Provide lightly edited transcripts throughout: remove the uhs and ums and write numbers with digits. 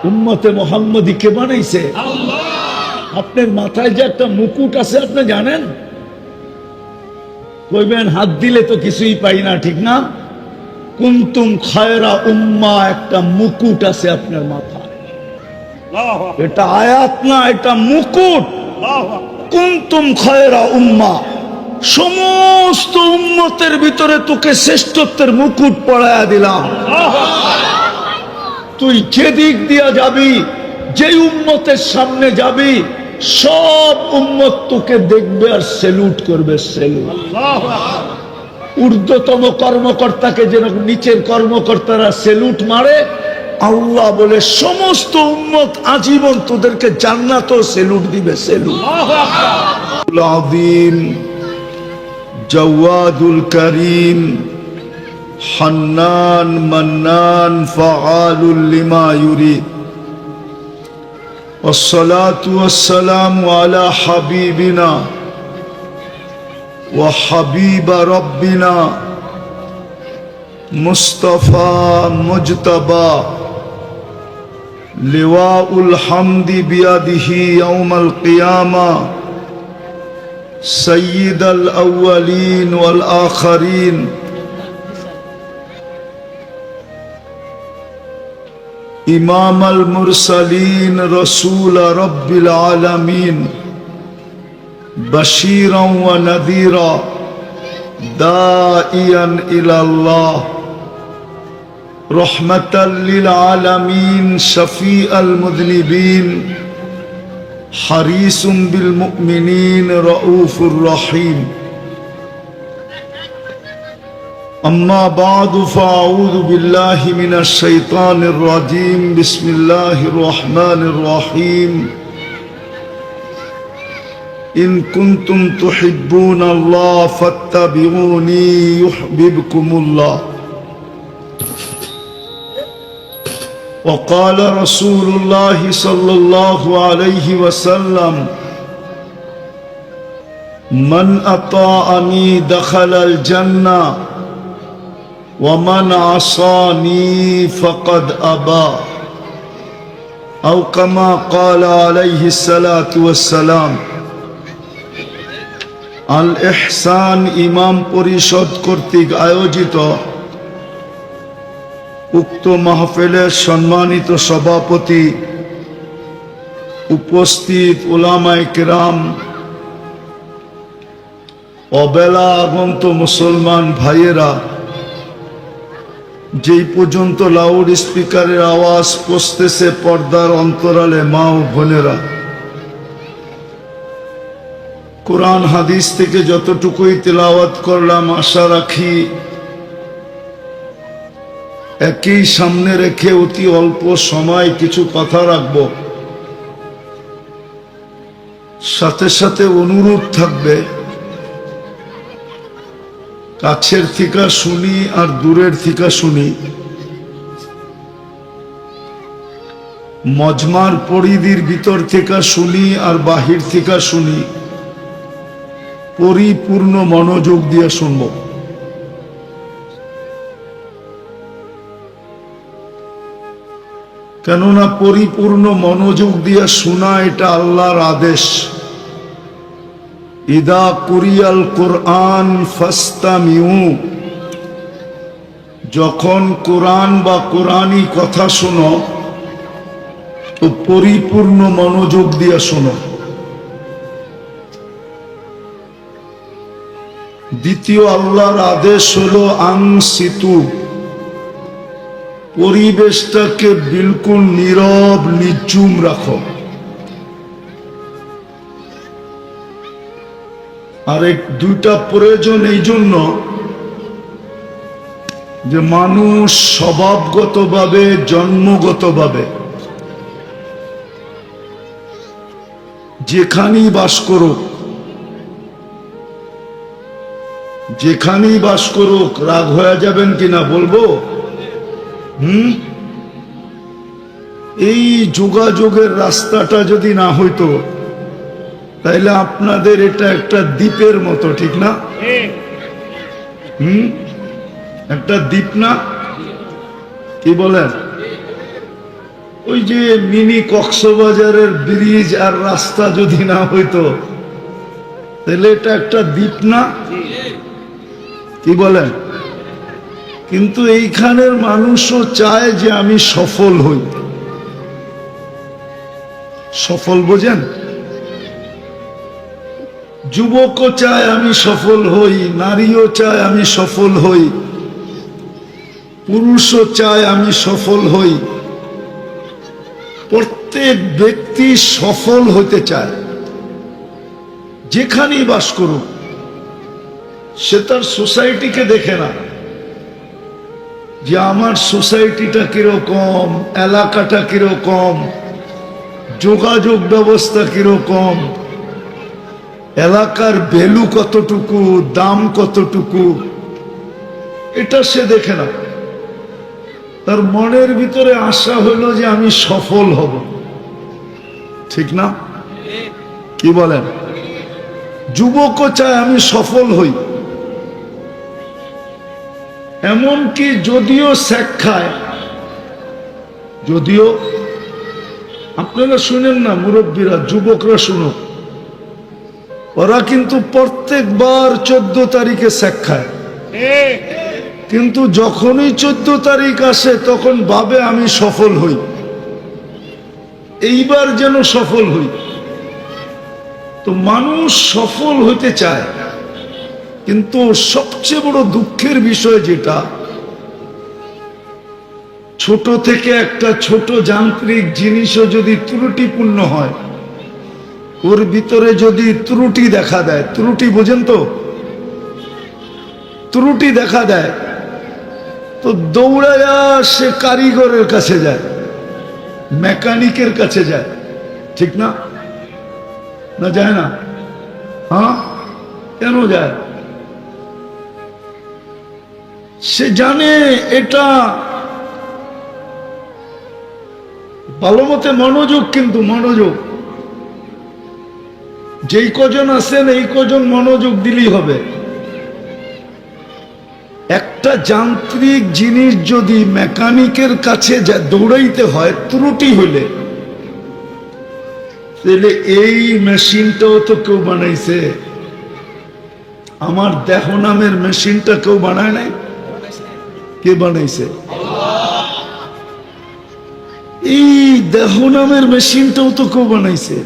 উম্মতে মুহাম্মদী কে বানাইছে? আল্লাহ। আপনার মাথায় যে একটা মুকুট আছে আপনি জানেন? কইবেন হাত দিলে তো কিছুই পাই না, ঠিক না? কুনতুম খায়রা উম্মাহ, একটা মুকুট আছে আপনার মাথায়। এটা আয়াত না, এটা মুকুট। কুনতুম খায়রা উম্মাহ, সমস্ত উম্মতের ভিতরে তোকে শ্রেষ্ঠত্বের মুকুট পরায়া দিলাম। তুই যে দিক দিয়া যাবি, যে উম্মতের সামনে যাবি, সব উম্মত তোকে দেখবে আর সেলুট করবে। সেলুট। ঊর্ধ্বতম কর্মকর্তাকে যেন নিচের কর্মকর্তারা সেলুট মারে, আল্লাহ বলে সমস্ত উম্মত আজীবন তোদেরকে জান্নাতও সেলুট দিবে। সেলুট। আযীম জাওয়াদুল করিম হান্নান মান্নান ফাআলুল লিমা ইউরিদ। والصلاة والسلام على حبيبنا وحبيب ربنا مصطفى مجتبى لواء الحمد بيده يوم القيامة سيد الأولين والآخرين إمام المرسلين رسول رب العالمين بشيرا ونذيرا داعيا إلى الله رحمة للعالمين شفيع المذنبين حريص بالمؤمنين رؤوف رحيم أما بعد فأعوذ بالله من الشيطان الرجيم بسم الله الرحمن الرحيم إن كنتم تحبون الله فاتبعوني يحببكم الله وقال رسول الله صلى الله عليه وسلم من أطاعني دخل الجنة ومن عصاني فقد أبى أو كما قال عليه الصلاة والسلام। আল ইহসান ইমাম পরিষদ কর্তৃক আয়োজিত উক্ত মাহফিলের সম্মানিত সভাপতি, উপস্থিত উলামায়ে কেরাম, অবেলা আগন্ত মুসলমান ভাইয়েরা, যেই পর্যন্ত লাউড স্পিকারের আওয়াজ পৌঁছতেছে পর্দার অন্তরালে মা ও বোনেরা, কোরআন হাদিস থেকে যতটুকুই তেলাওয়াত করলাম আশা রাখি একই সামনে রেখে অতি অল্প সময় কিছু কথা রাখব। সাথে সাথে অনুরোধ থাকবে, কাছের থেকে শুনি আর দূরের থেকে শুনি, মজমার পরিধির ভিতর থেকে শুনি আর বাহির থেকে শুনি, পরিপূর্ণ মনোযোগ দিয়ে শুনব। কেননা পরিপূর্ণ মনোযোগ দিয়ে শোনা এটা আল্লাহর আদেশ। ইদা কুরিয়াল কোরআন ফাস্তামিউ, যখন কোরআন বা কোরআনী কথা শোনো তো পরিপূর্ণ মনোযোগ দিয়ে শোনো। দ্বিতীয় আল্লাহর আদেশ হলো আনসিতু, পরিবেশটাকে বিলকুল নীরব নিঝুম রাখো। আর দুইটা প্রয়োজন এই জন্য যে মানুষ স্বভাবগতভাবে, জন্মগতভাবে যেখানেই বাস করুক, যেখানেই বাস করুক, রাগ হয়ে যাবেন কিনা বলবো, এই যোগাযোগের রাস্তাটা যদি না হইতো তাইলে আপনাদের এটা একটা দ্বীপের মতো, ঠিক না? একটা দ্বীপ না, কি বলেন? ওই যে মিনি কক্সবাজারের ব্রিজ আর রাস্তা যদি না হইতো তাহলে এটা একটা দ্বীপ না, কি বলেন? কিন্তু এইখানের মানুষও চায় যে আমি সফল হই। সফল বোঝেন? যুবকও চায় আমি সফল হই, নারীও চায় আমি সফল হই, পুরুষও চায় আমি সফল হই। প্রত্যেক ব্যক্তি সফল হতে চায়, যেখানেই বাস করুক। সে তার সোসাইটিকে দেখে না যে আমার সোসাইটিটা কিরকম, এলাকাটা কিরকম, যোগাযোগ ব্যবস্থা কিরকম, এলাকার ভ্যালু কতটুকু, দাম কতটুকু, এটা সে দেখে না। তার মনের ভিতরে আশা হলো যে আমি সফল হব, ঠিক না? কি বলেন? যুবকও চায় আমি সফল হই। এমনকি যদিও শেখ খায়, যদিও আপনারা শুনেন না, মুরব্বীরা, যুবকরা শুনো, ওরা কিন্তু প্রত্যেকবার 14 তারিখে শেখ খায়, কিন্তু যখনই 14 তারিখ আসে তখন ভাবে আমি সফল হই, এইবার যেন সফল হই। তো মানুষ সফল হতে চায়, কিন্তু সবচেয়ে বড় দুঃখের বিষয় যেটা, ছোট থেকে একটা ছোট যান্ত্রিক জিনিসও যদি ত্রুটিপূর্ণ হয়, ওর ভিতরে যদি ত্রুটি দেখা দেয়, ত্রুটি বোঝেন তো, ত্রুটি দেখা দেয়, তো দৌড়ায়া সে কারিগরের কাছে যায়, মেকানিকের কাছে যায়, ঠিক না? না যায় না? হ্যাঁ, কেন যায়? সে জানে এটা ভালো মতে মনোযোগ, কিন্তু মনোযোগ যেই কজন আছেন এই কজন মনোযোগ দিলেই হবে। একটা যান্ত্রিক জিনিস যদি মেকানিকের কাছে দৌড়াইতে হয় ত্রুটি হলে, তাহলে এই মেশিনটাও তো কেউ বানাইছে। আমার দেহ নামের মেশিনটা কেউ বানায় নাই? কে বানাইছে? এই দেহ নামের মেশিনটাও তো কেউ বানাইছে।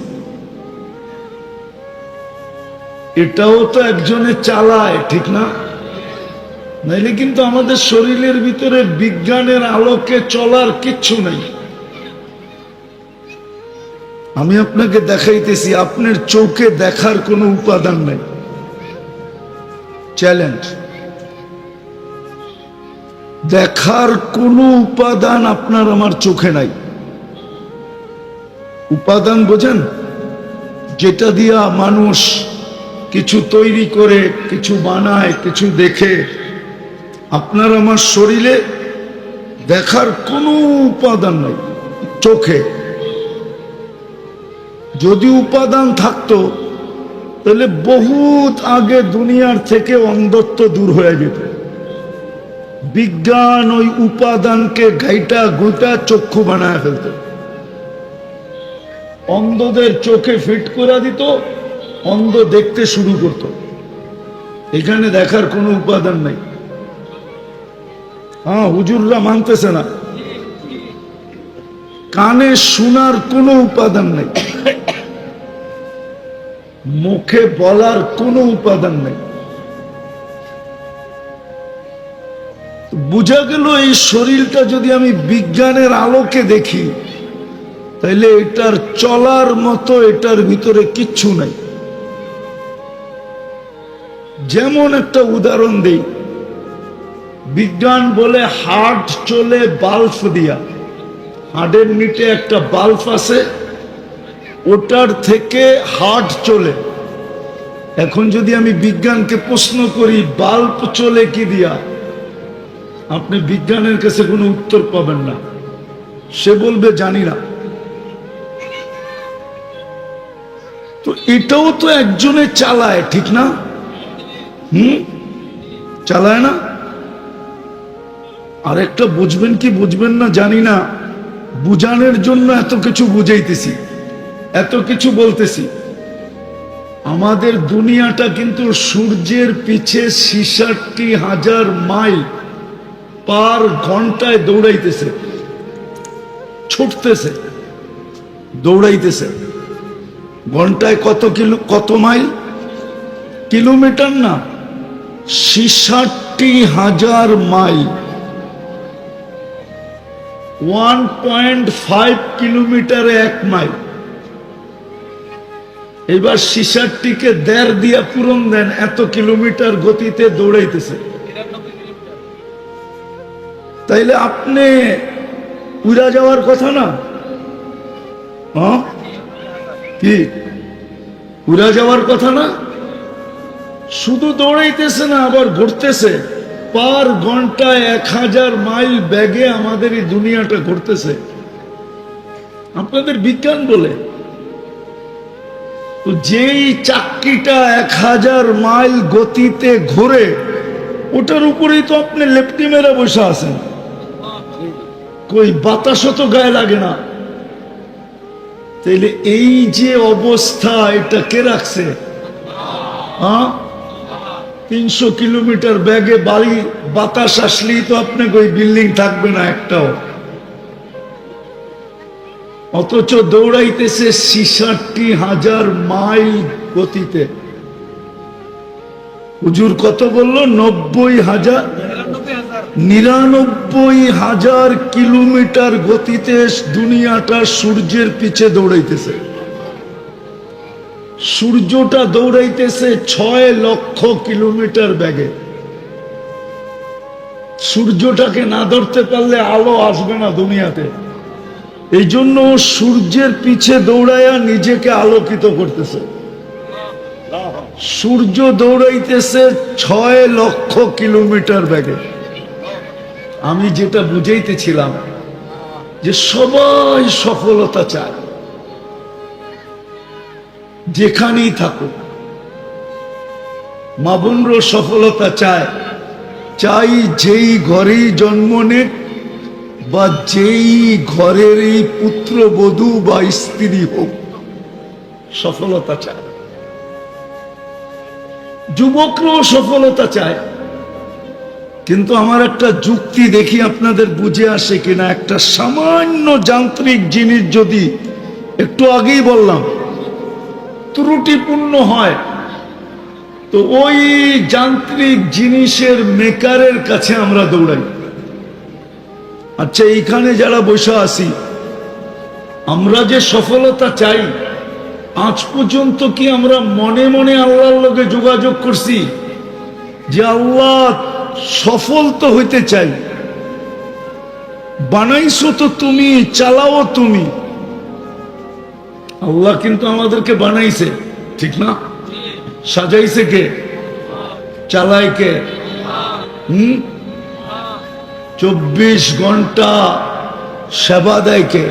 এটাও তো একজনে চালায়, ঠিক না? নাইলে কিন্তু আমাদের শরীরের ভিতরে বিজ্ঞানের আলোকে চলার কিচ্ছু নাই। আমি আপনাকে দেখাইতেছি, আপনার চোখে দেখার কোনো উপাদান নাই। চ্যালেঞ্জ, দেখার কোনো উপাদান আপনার আমার চোখে নাই। উপাদান বোঝেন? যেটা দিয়া মানুষ কিছু তৈরি করে, কিছু বানায়, কিছু দেখে। আপনার আমার শরীরে দেখার কোনো উপাদান নাই চোখে। যদি উপাদান থাকতো তাহলে বহুত আগে দুনিয়ার থেকে অন্ধত্ব দূর হয়ে যেত। বিজ্ঞান ওই উপাদানকে গাইটা গোটা চক্ষু বানায় ফেলত, অন্ধদের চোখে ফিট করে দিত, অন্ধ দেখতে শুরু করত। এখানে দেখার কোনো উপাদান নাই। হ্যাঁ, হুজুররা মানতেছে না। কানে শোনার কোনো উপাদান নেই, মুখে বলার কোনো উপাদান নেই। বুঝা গেল এই শরীরটা যদি আমি বিজ্ঞানের আলোকে দেখি তাহলে এটার চলার মতো এটার ভিতরে কিচ্ছু নাই। যেমন একটা উদাহরণ দেই, বিজ্ঞান বলে হার্ট চলে বাল্ব দিয়া। হার্টের নিচে একটা বাল্ব আছে, ওটার থেকে হার্ট চলে। এখন যদি আমি বিজ্ঞানকে প্রশ্ন করি বাল্ব চলে কি দিয়া, আপনি বিজ্ঞানের কাছে কোনো উত্তর পাবেন না। সে বলবে জানি না। তো এটাও তো একজনে চালায়, ঠিক না? চালায় না? আরেকটা বুঝবেন কি বুঝবেন না জানি না, বুঝানোর জন্য এত কিছু বুঝাইতেছি, এত কিছু বলতেছি। আমাদের দুনিয়াটা কিন্তু সূর্যের পিছে 66,000 মাইল পার ঘন্টায় দৌড়াইতেছে, ছুটতেছে, দৌড়াইতেছে। ঘন্টায় কত মাইল? কিলোমিটার না, 66,000 মাইল। 1.5 কিলোমিটারে 1 মাইল। এবার 66কে 1.5 দিয়া পূরণ দেন, এত কিলোমিটার গতিতে দৌড়াইতেছে। তাইলে আপনি উড়া যাওয়ার কথা না? হ্যাঁ, কি উড়া যাওয়ার কথা না? শুধু দৌড়াইতেছে না, আবার ঘুরতেছে। পার ঘন্টায় 1000 মাইল বেগে আমাদের এই দুনিয়াটা ঘুরতেছে। আপনাদের বিজ্ঞান বলে তো যেই চাকরিটা 1000 মাইল গতিতে ঘুরে, ওটার উপরেই তো আপনি লেপটি মেরে বসে আছেন। কই বাতাসও তো গায়ে লাগে না। তাইলে এই যে অবস্থা, এটা কে রাখছে? 300 কিলোমিটার বেগে বাড়ি বাতাস আসলেই তো আপনাকে ওই বিল্ডিং থাকবে না একটাও। অথচ দৌড়াইতেছে 66,000 মাইল গতিতে। হুজুর কত বললো? 99,000 কিলোমিটার গতিতে দুনিয়াটা সূর্যের পিছে দৌড়াইতেছে। সূর্যটা দৌড়াইতেছে 6 লক্ষ কিলোমিটার বেগে। সূর্যটাকে না ধরতে পারলে আলো আসবে না দুনিয়াতে। এই জন্য সূর্যের পিছে দৌড়াইয়া নিজেকে আলোকিত করতেছে। সূর্য দৌড়াইতেছে 6 লক্ষ কিলোমিটার বেগে। আমি যেটা বুঝাইতেছিলাম যে সবাই সফলতা চায়, যেখানেই থাকুক। মা বোনরও সফলতা চায়, চাই যেই ঘরেই জন্ম নেক বা যেই ঘরের এই পুত্র বধূ বা স্ত্রী হোক, সফলতা চায়। যুবকরাও সফলতা চায়। কিন্তু আমার একটা যুক্তি দেখি আপনাদের বুঝে আসে কিনা। একটা সামান্য যান্ত্রিক জিনিস যদি, একটু আগেই বললাম, ত্রুটিপূর্ণ হয়, তো ওই যান্ত্রিক জিনিসের মেকারের কাছে আমরা দৌড়াই। আচ্ছা, এইখানে যারা বসে আছি, আমরা যে সফলতা চাই, আজ পর্যন্ত কি আমরা মনে মনে আল্লাহর লগে যোগাযোগ করছি যে আল্লাহ সফল তো হইতে চাই, বানাইছো তো তুমি, চালাও তুমি। আল্লাহ কিন্তু আমাদেরকে বানাইছে, ঠিক না? সাজাইছে কে? চালায় কে? 24 ঘন্টা সেবা দেয় কে?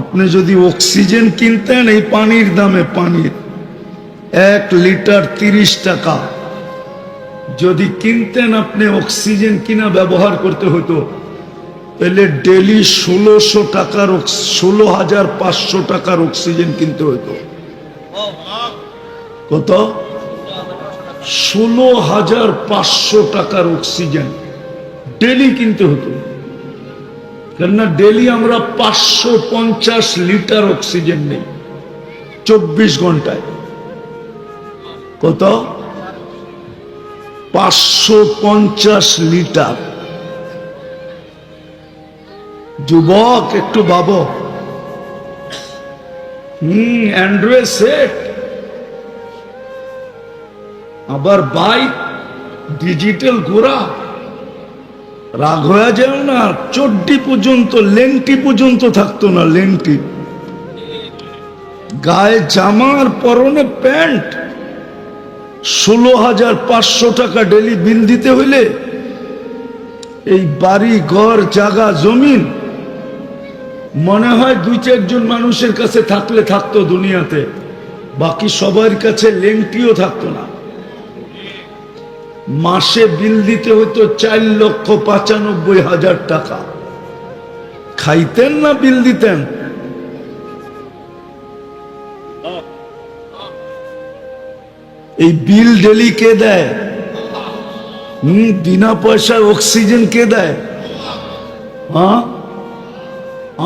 আপনি যদি অক্সিজেন কিনতেন, এই পানির দামে, পানির 1 লিটার 30 টাকা যদি কিনতেন আপনি, অক্সিজেন কিনা ব্যবহার করতে হতো, তাহলে ডেলি 1600 টাকার 16,500 টাকার অক্সিজেন কিনতে হতো। কত? 16,500 টাকার অক্সিজেন ডেলি কিনতে হতো। কেননা ডেলি আমরা 550 লিটার অক্সিজেন নেই 24 ঘন্টায়। কত? 550 লিটার। যুবক একটু ভাবো। অ্যান্ড্রয়েড সেট, আবার বাইক, ডিজিটাল ঘোড়া। রাগ হয়ে যাও না, চড্ডি পর্যন্ত, লেংটি পর্যন্ত থাকতো না, লেংটি। গায়ে জামার পরনে প্যান্ট। 16,500 টাকা ডেলি বিল দিতে হইলে এই বাড়ি ঘর জায়গা জমিন মনে হয় 2-4 জন মানুষের কাছে থাকলে থাকতো দুনিয়াতে, বাকি সবার কাছে লেংটিও থাকতো না। মাসে বিল দিতে হতো 4,95,000 টাকা। খাইতেন না বিল দিতেন? এই বিল ডেলি কে দেয়? বিনা পয়সায় অক্সিজেন কে দেয়? হ্যাঁ,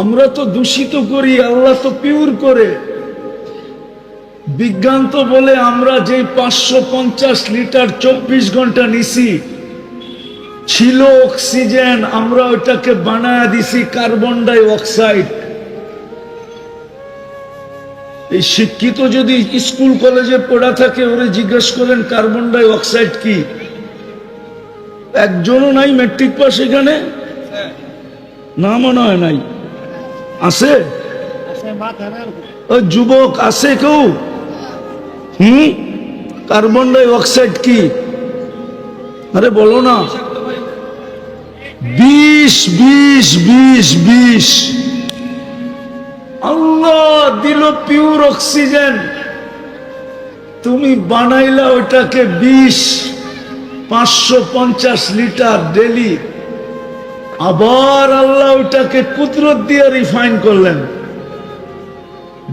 আমরা তো দূষিত করি, আল্লাহ তো পিওর করে। বিজ্ঞান তো বলে আমরা যে 550 লিটার 24 ঘন্টা নিছি ছিল অক্সিজেন, আমরা ওটাকে বানায় দিছি কার্বন ডাই অক্সাইড। এই শিক্ষিত যদি স্কুল কলেজে পড়া থাকে, ওরে জিজ্ঞেস করেন কার্বন ডাই অক্সাইড কি? একজনও নাই মেট্রিক পাস এখানে? না, মনে হয় নাই। আছে? ওই যুবক আছে কেউ? কার্বন ডাই অক্সাইড কি? আরে বলো না। 20 আল্লাহ দিল পিওর অক্সিজেন, তুমি বানাইলা ওটাকে 550 লিটার ডেলি। আবার আল্লাহ ওটাকে কুদরত দিয়ে রিফাইন করলেন।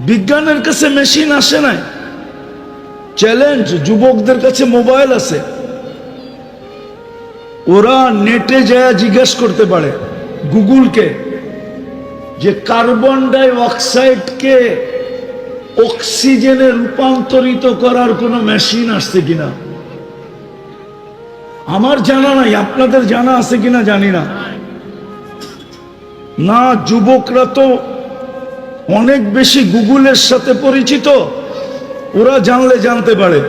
বিজ্ঞানের কাছে মেশিন আসে নাই। চ্যালেঞ্জ, যুবকদের কাছে মোবাইল আছে, ওরা নেটে যায় জিজ্ঞেস করতে পারে গুগলকে যে কার্বন ডাই অক্সাইডকে অক্সিজেনে রূপান্তরিত করার কোন মেশিন আসছে কিনা। আমার জানা নাই, আপনাদের জানা আছে কিনা জানি না। না, যুবকরা তো অনেক বেশি গুগলের সাথে পরিচিত, ওরা জানলে জানতে পারে।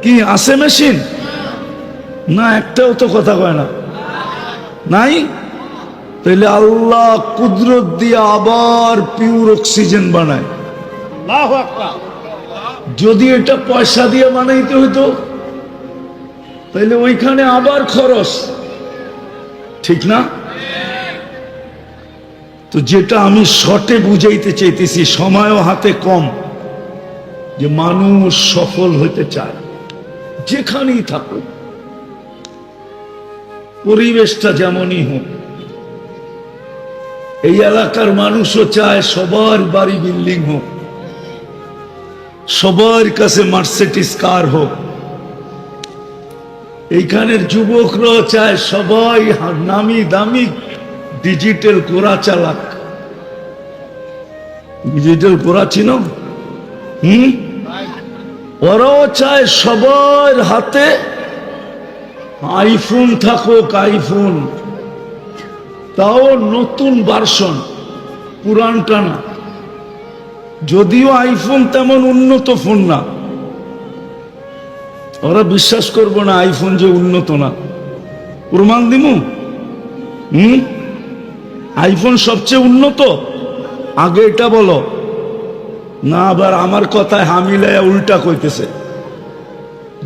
কি আছে মেশিন? না, একটাও তো কথা কয় না। নাই? তাহলে আল্লাহ কুদরত দিয়ে আবার পিওর অক্সিজেন বানায়। যদি এটা পয়সা দিয়ে বানাইতে হইতো তাহলে ওইখানে আবার খরচ, ঠিক না? তো যেটা আমি শর্টে বুঝাইতে চাইতেছি, সময়ও হাতে কম, যে মানুষ সফল হতে চায় যেখানেই থাকুক, পরিবেশটা যেমনই হোক। এই এলাকার মানুষও চায় সবার বাড়ি বিল্ডিং হোক, সবার কাছে মার্সিডিজ কার হোক। এইখানের যুবকরা চায় সবাই নামি দামি ডিজিটাল কোরা চালাক। ডিজিটাল কোরা চিনো? ওরাও চায় সবার হাতে আইফোন থাকুক, আইফোন, তাও নতুন ভার্সন, পুরানটা না। যদিও আইফোন তেমন উন্নত ফোন না, ওরা বিশ্বাস করবো না আইফোন যে উন্নত না। প্রমাণ দিমু? আইফোন সবচেয়ে উন্নত? আগে এটা বলো না, আবার আমার কথায় হামিলায় উল্টা কইতেছে।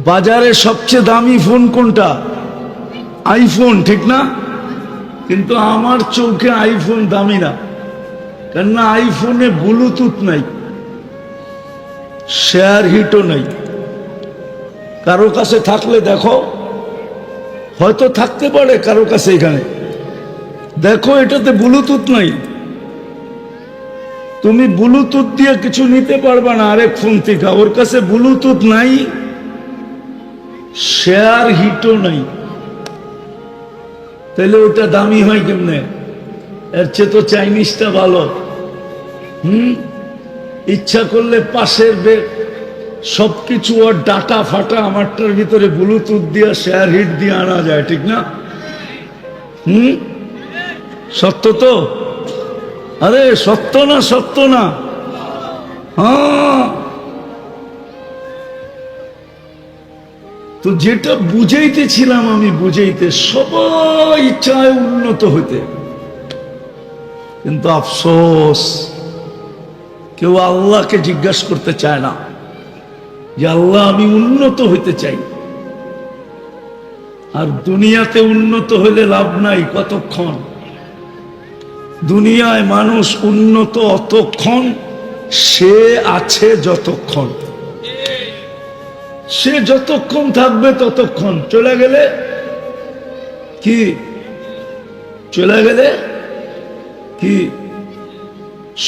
বাজারে সবচেয়ে দামি ফোন কোনটা? আইফোন, ঠিক না? কিন্তু আমার চোখে আইফোন দামি না, কেননা আইফোনে ব্লুটুথ নাই, শেয়ার হিটও নাই। কারো কাছে থাকলে দেখো, হয়তো থাকতে পারে কারো কাছে। এখানে দেখো, এটাতে ব্লুটুথ নাই, তুমি ব্লুটুথ দিয়ে কিছু নিতে পারবা না আরেক ফোন থেকে। ওর কাছে ব্লুটুথ নাই, শেয়ার হিটও নাই, তাহলে ওটা দামি হয় কেমনে? এর চেয়ে তো চাইনিজটা ভালো। ইচ্ছা করলে পাশের সবকিছু ওর ডাটা ফাটা আমারটার ভিতরে ব্লুটুথ দিয়ে শেয়ার হিট দিয়ে আনা যায়, ঠিক না? সত্য তো? আরে সত্য না, সত্য না? হ্যাঁ। তো যেটা বুঝাইতেছিলাম আমি, বুঝাইতে সবাই চায় উন্নত হইতে, কিন্তু আফসোস কেউ আল্লাহকে জিজ্ঞাসা করতে চায় না যে আল্লাহ আমি উন্নত হইতে চাই। আর দুনিয়াতে উন্নত হইলে লাভ নাই। কতক্ষণ? দুনিয়ায় মানুষ উন্নত অতক্ষণ সে আছে যতক্ষণ, সে যতক্ষণ থাকবে ততক্ষণ। চলে গেলে কি? চলে গেলে কি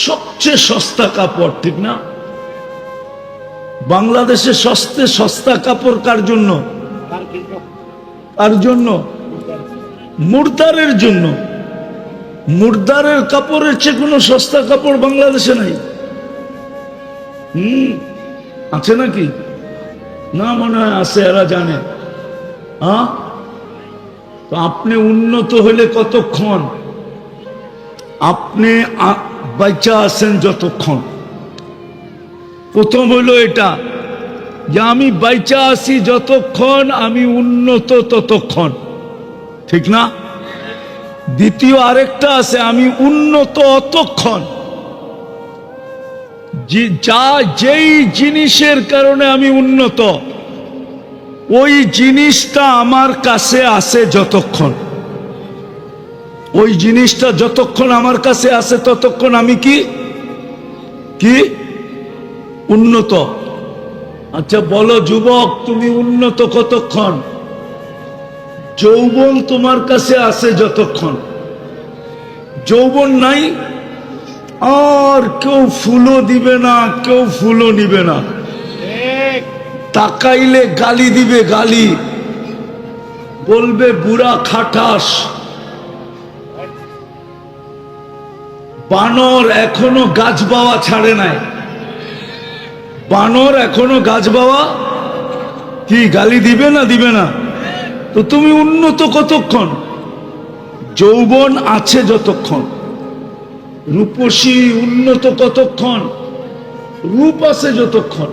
সবচেয়ে সস্তা কাপড়, ঠিক না? বাংলাদেশে সস্তা কাপড় কার জন্য? কার জন্য? মুর্দারের জন্য। মুর্দারের কাপড়ের চেয়ে কোনো সস্তা কাপড় বাংলাদেশে নাই। আছে নাকি? না, মনে হয় আছে, এরা জানে। হ্যাঁ, তো আপনি উন্নত হইলে কতক্ষণ? আপনি বাচ্চা আছেন যতক্ষণ। প্রথম হইল এটা যে আমি বাইচা আছি যতক্ষণ, আমি উন্নত ততক্ষণ, ঠিক না? দ্বিতীয় আরেকটা আছে, আমি উন্নত অতক্ষণ যেই জিনিসের কারণে আমি উন্নত, ওই জিনিসটা আমার কাছে আছে যতক্ষণ। ওই জিনিসটা যতক্ষণ আমার কাছে আছে ততক্ষণ আমি কি কি উন্নত। আচ্ছা বলো যুবক, তুমি উন্নত কতক্ষণ? যৌবন তোমার কাছে আছে যতক্ষণ। যৌবন নাই, আর কেউ ফুলও দিবে না, কেউ ফুলও নিবে না। তাকাইলে গালি দিবে, গালি বলবে বুড়া খাটাস। বানর এখনো গাছ বাওয়া ছাড়ে নাই। বানর এখনো গাছ বাওয়া কি গালি দিবে না? দিবে না। তো তুমি উন্নত কতক্ষণ? যৌবন আছে যতক্ষণ। রূপসী উন্নত কতক্ষণ? রূপ আছে যতক্ষণ।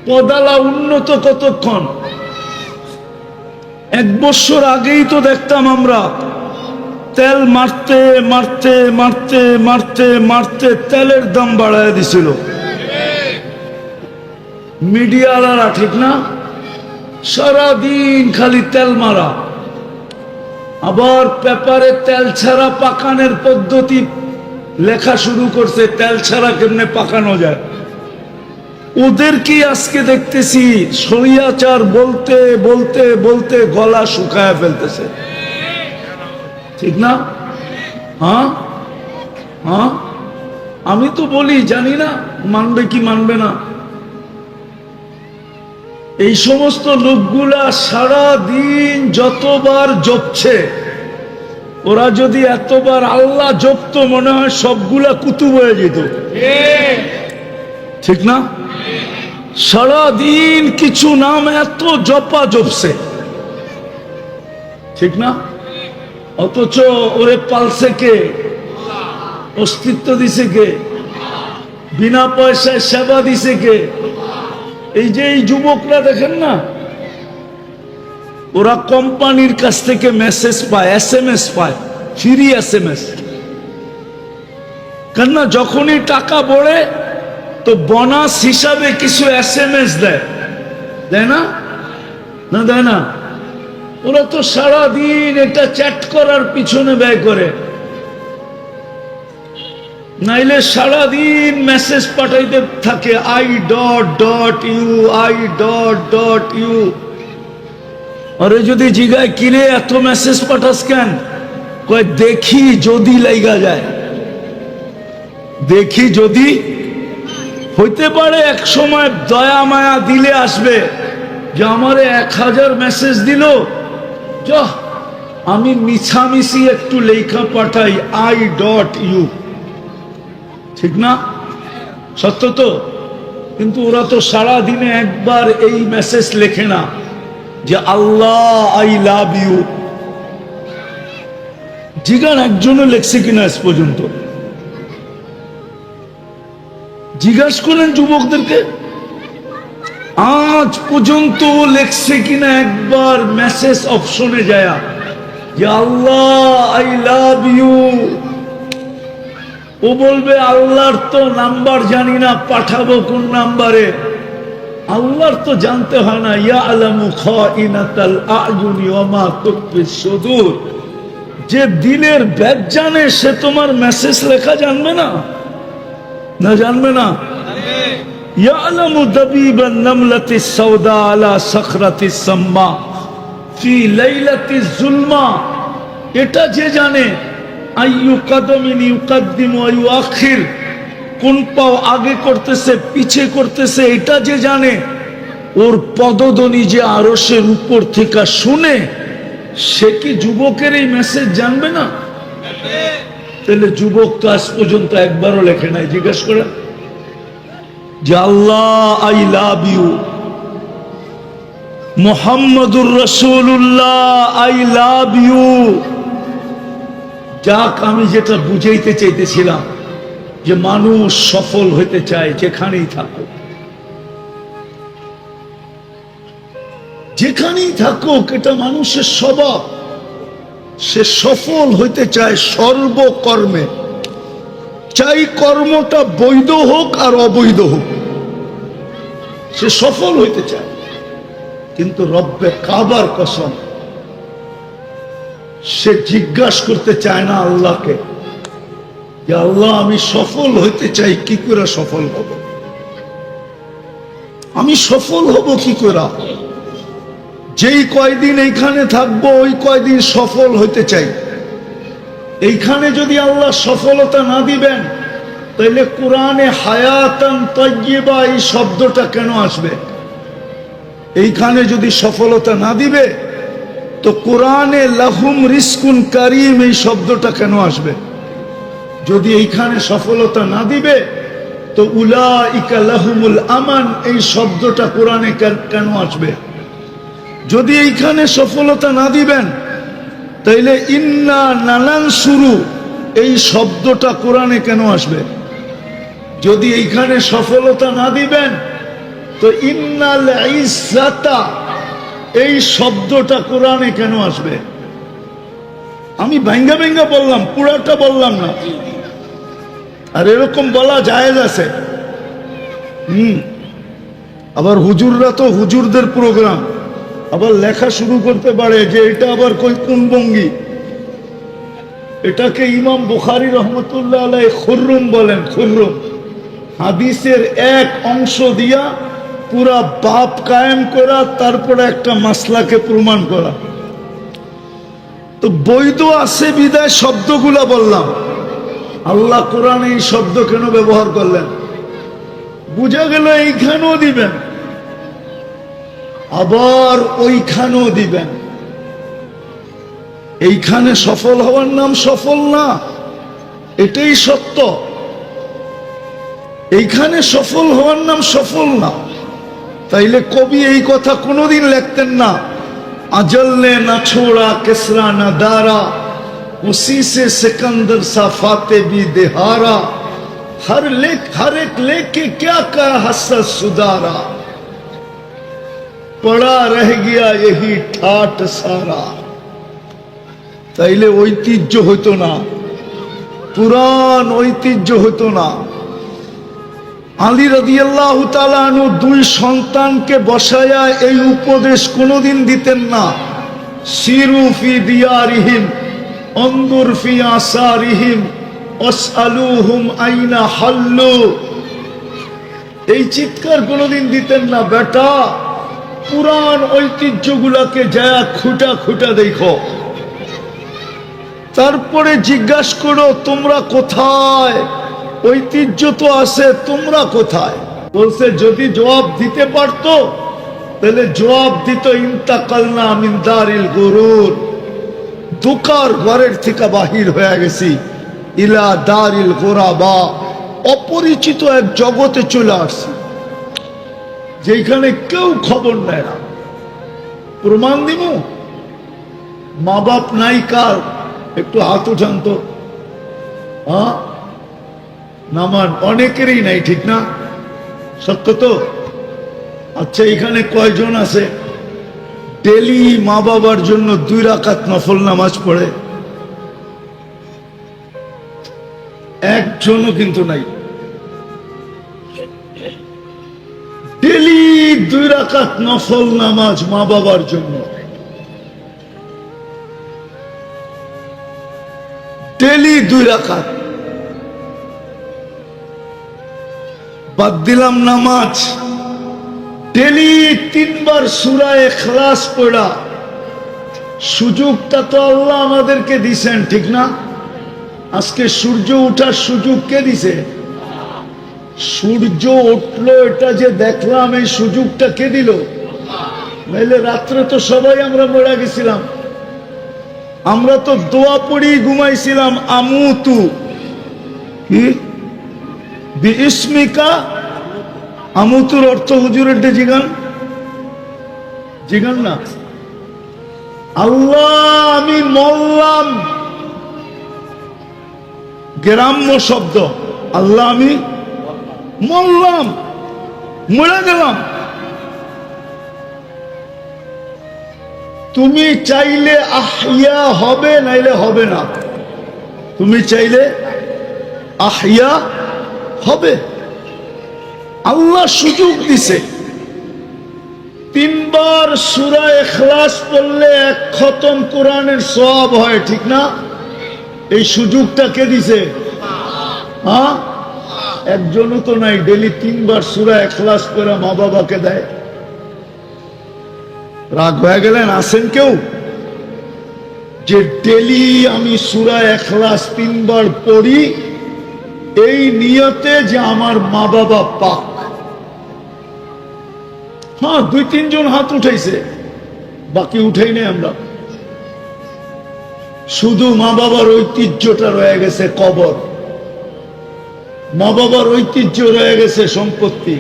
পদালা উন্নত কতক্ষণ? 1 বছর আগেই তো দেখতাম আমরা তেল মারতে মারতে মারতে মারতে মারতে তেলের দাম বাড়ায় দিছিল মিডিয়াওয়ালারা, ঠিক না? সারাদিন খালি তেল মারা। আবার পেপারে তেল ছাড়া পাকানোর পদ্ধতি লেখা শুরু করছে, তেল ছাড়া কেমনে পাকানো যায়। ওদেরকে আজকে দেখতেছি স্বৈরাচার বলতে বলতে বলতে গলা শুকায় ফেলতেছে, ঠিক না? হ্যাঁ হ্যাঁ, আমি তো বলি, জানি না মানবে কি মানবে না। এই সমস্ত লোকগুলা সারা দিন যতবার জপছে, ওরা যদি এতবার আল্লাহ জপতো মনে হয় সবগুলা কুতুব হয়ে যেত, ঠিক না? সারা দিন কিছু নাম এত জপা জপছে, ঠিক না? অথচ ওরে পালছে কে? অস্তিত্ব দিছে কে? বিনা পয়সায় সেবা দিছে কে? এই যে এই যুবকরা দেখেন না, ওরা কোম্পানির কাছ থেকে মেসেজ পায়, SMS পায়, ফ্রি SMS। কেননা যখনই টাকা বড়ে তো বোনাস হিসাবে কিছু SMS দেয়, দেয় না? না দেয় না? ওরা তো সারা দিন এটা চ্যাট করার পিছনে ব্যয় করে, নাইলে সারা দিন মেসেজ পাঠাইতে থাকে I.U I.U। আরে যদি জিগায় কিরে এত মেসেজ পাঠাস কেন, কয় দেখি যদি লাইগা যায়, দেখি যদি। হইতে পারে এক সময় দয়া মায়া দিলে আসবে যে আমারে 1000 মেসেজ দিল, যা আমি মিছামিছি একটু লেখা পাঠাই I.U, ঠিক না? সত্য তো? কিন্তু ওরা তো সারা দিনে একবার এই মেসেজ লেখে না যে আল্লাহ আই লাভ ইউ। জিগান একজনও লেখছে কিনা আজ পর্যন্ত? জিজ্ঞাসা করেন যুবকদেরকে, আজ পর্যন্ত লেখছে কিনা একবার মেসেজ অপশনে যায় যে আল্লাহ আই লাভ ইউ। ও বলবে আল্লাহর তো নাম্বার জানি না, পাঠাবো কোন নাম্বারে? আল্লাহর তো জানতে হয় না, ইয়ালামু খাইনাতাল আয়ুনি ওয়া মা তুখফিস সুদূর। যে দিলের ভেদ জানে সে তোমার মেসেজ লেখা জানবে না? না জানবে না? ইয়ালামু দাবিবান নামলাতিস সাওদা আলা সাখরাতিস সাম্মা ফি লাইলাতিজ জুলমা। এটা যে জানে আইয়ু কদমিন ইউকাদ্দিমু ওয়া ইউআখির, কোন পাও আগে করতেছে পিছে করতেছে এটা যে জানে, ওর পদধ্বনি যে আরশের উপর থেকে শুনে, সে কি যুবকের এই মেসেজ জানবে না? তাহলে যুবক তো আজ পর্যন্ত একবারও লেখে নাই। জিজ্ঞেস করে যে আল্লাহ আই লাভ ইউ, মুহাম্মাদুর রাসূলুল্লাহ আই লাভ ইউ। যাক, আমি যেটা বুঝাইতে চাইতেছিলাম যে মানুষ সফল হইতে চায় যেখানেই থাকুক, যেখানেই থাকুক, এটা মানুষের স্বভাব। সে সফল হইতে চায় সর্বকর্মে, চাই কর্মটা বৈধ হোক আর অবৈধ হোক, সে সফল হইতে চায়। কিন্তু রব্বে কাবার কসম, সে জিজ্ঞাসা করতে চায় না আল্লাহকে যে আল্লাহ আমি সফল হইতে চাই, কি করে সফল হব? আমি সফল হব কি করে? যেই কয়দিন এইখানে থাকবো ওই কয়দিন সফল হইতে চাই। এইখানে যদি আল্লাহ সফলতা না দিবেন, তাহলে কোরআনে হায়াতান তাইয়্যিবা এই শব্দটা কেন আসবে? এইখানে যদি সফলতা না দিবে, তো কোরআনে লাহুম রিজকুন কারীম এই শব্দটা কেন আসবে? যদি এইখানে সফলতা না দিবে, তো উলাইকা লাহুমুল আমান এই শব্দটা কোরআনে কেন আসবে? যদি এইখানে সফলতা না দিবেন, তাইলে ইন্না নানানসুরু এই শব্দটা কোরআনে কেন আসবে? যদি এইখানে সফলতা না দিবেন, তো ইন্নাল ইজ্জাতা এই শব্দটা কোরআনে কেন আসবে? আমি ভাঙ্গা ভাঙ্গা বললাম, পুরাটা বললাম না। আর এরকম বলা জায়েজ আছে। আবার হুজুররা তো হুজুরদের প্রোগ্রাম, আবার লেখা শুরু করতে পারে যে এটা আবার কোন ভঙ্গি। এটাকে ইমাম বুখারী রহমতুল্লাহ আলাইহি খুররুম বলেন। খুররুম হাদিসের এক অংশ দিয়া পুরা বাপ কায়েম করা, তারপরে একটা মাসলাকে প্রমাণ করা। তো বৈধ আছে বিদায় শব্দগুলা বললাম। আল্লাহ কোরআনে এই শব্দ কেন ব্যবহার করলেন? বুঝা গেল এইখানেও দিবেন, আবার ওইখানেও দিবেন। এইখানে সফল হওয়ার নাম সফল না, এটাই সত্য। এইখানে সফল হওয়ার নাম সফল না। তাইলে কবি এই কথা কোনোদিন লিখতেন না, अजल ने न छोड़ा किसरा न दारा, उसी से सिकंदर सा फाते भी दिहारा, हर एक लेके क्या कर हसरत सुधारा, पड़ा रह गया यही ठाट सारा। তাইলে ঐতিহ্য হইতো না, পুরান ঐতিহ্য হইতো না। আলী রাদিয়াল্লাহু তাআলা আনহু দুই সন্তানকে বসায়া এই উপদেশ কোনোদিন দিতেন না, সিরু ফি দিয়ারিহিম অনদুর ফি আসারিহিম ওয়াসআলুহুম আইনা হাল্লু। এই চিৎকার কোনোদিন দিতেন না, বেটা পুরান ঐতিহ্যগুলাকে যায় খুঁটা খুঁটা দেখো, তারপরে জিজ্ঞাসা করো তোমরা কোথায়, ঐতিহ্য তো আছে, তোমরা কোথায়? বলছে যদি জবাব দিতে পারতো তাহলে জবাব দিত ইন্তাকালনা মিন দারিল গুরুর, দুকার ঘরের থেকে বাহির হয়ে গেছি, ইলা দারিল গুরাবা, অপরিচিত এক জগতে চলে আসছি যেখানে কেউ খবর নেয় না। প্রমাণ দিব, মা বাপ নাই কার, একটু হাত উঠান তো। হ্যাঁ, নামান অনেকেরই নাই, ঠিক না? সত্য তো? আচ্ছা, এখানে কয়জন আছে ডেলি মা বাবার জন্য 2 রাকাত নফল নামাজ পড়ে? একজনও কিন্তু নাই। ডেলি 2 রাকাত নফল নামাজ মা বাবার জন্য, ডেলি 2 রাকাত। বাদ দিলাম নামাজ, ডেলি 3 বার সূরা ইখলাস পড়া। সুযোগটা তো আল্লাহ আমাদেরকে দিছেন, ঠিক না? আজকে সূর্য ওঠার সুযোগ কে দিছে? সূর্য উঠলো এটা যে দেখলাম, এই সুযোগটা কে দিল? নাইলে রাত্রে তো সবাই আমরা মরে গেছিলাম। আমরা তো দোয়া পড়ি ঘুমাইছিলাম, আমুতু কি বিইসমিকা। আমুতুর অর্থ হুজুরের জিগান জিগান না, আল্লাহ আমি মরলাম, গ্রাম্য শব্দ। আল্লাহ আমি মরলাম, মরে গেলাম। তুমি চাইলে আহিয়া হবে, নাইলে হবে না। তুমি চাইলে আহিয়া হবে। আল্লাহ সুযোগ দিছে। 3 বার সূরা ইখলাস পড়লে 1 খতম কোরআনের সওয়াব হয়, ঠিক না? এই সুযোগটা কে দিছে? হ্যাঁ, একজনও তো নাই ডেলি 3 বার সূরা ইখলাস করে মা বাবাকে দেয়। রাগ হয়ে গেলেন? আছেন কেউ যে ডেলি আমি সূরা ইখলাস 3 বার পড়ি এই নিয়তে যে আমার মা বাবা পাক? হ্যাঁ, 2-3 জন হাত উঠাইছে, বাকি উঠাই নাই আমরা। শুধু মা বাবার ঐতিহ্যটা রয়ে গেছে কবর, মা বাবার ঐতিহ্য রয়ে গেছে সম্পত্তি,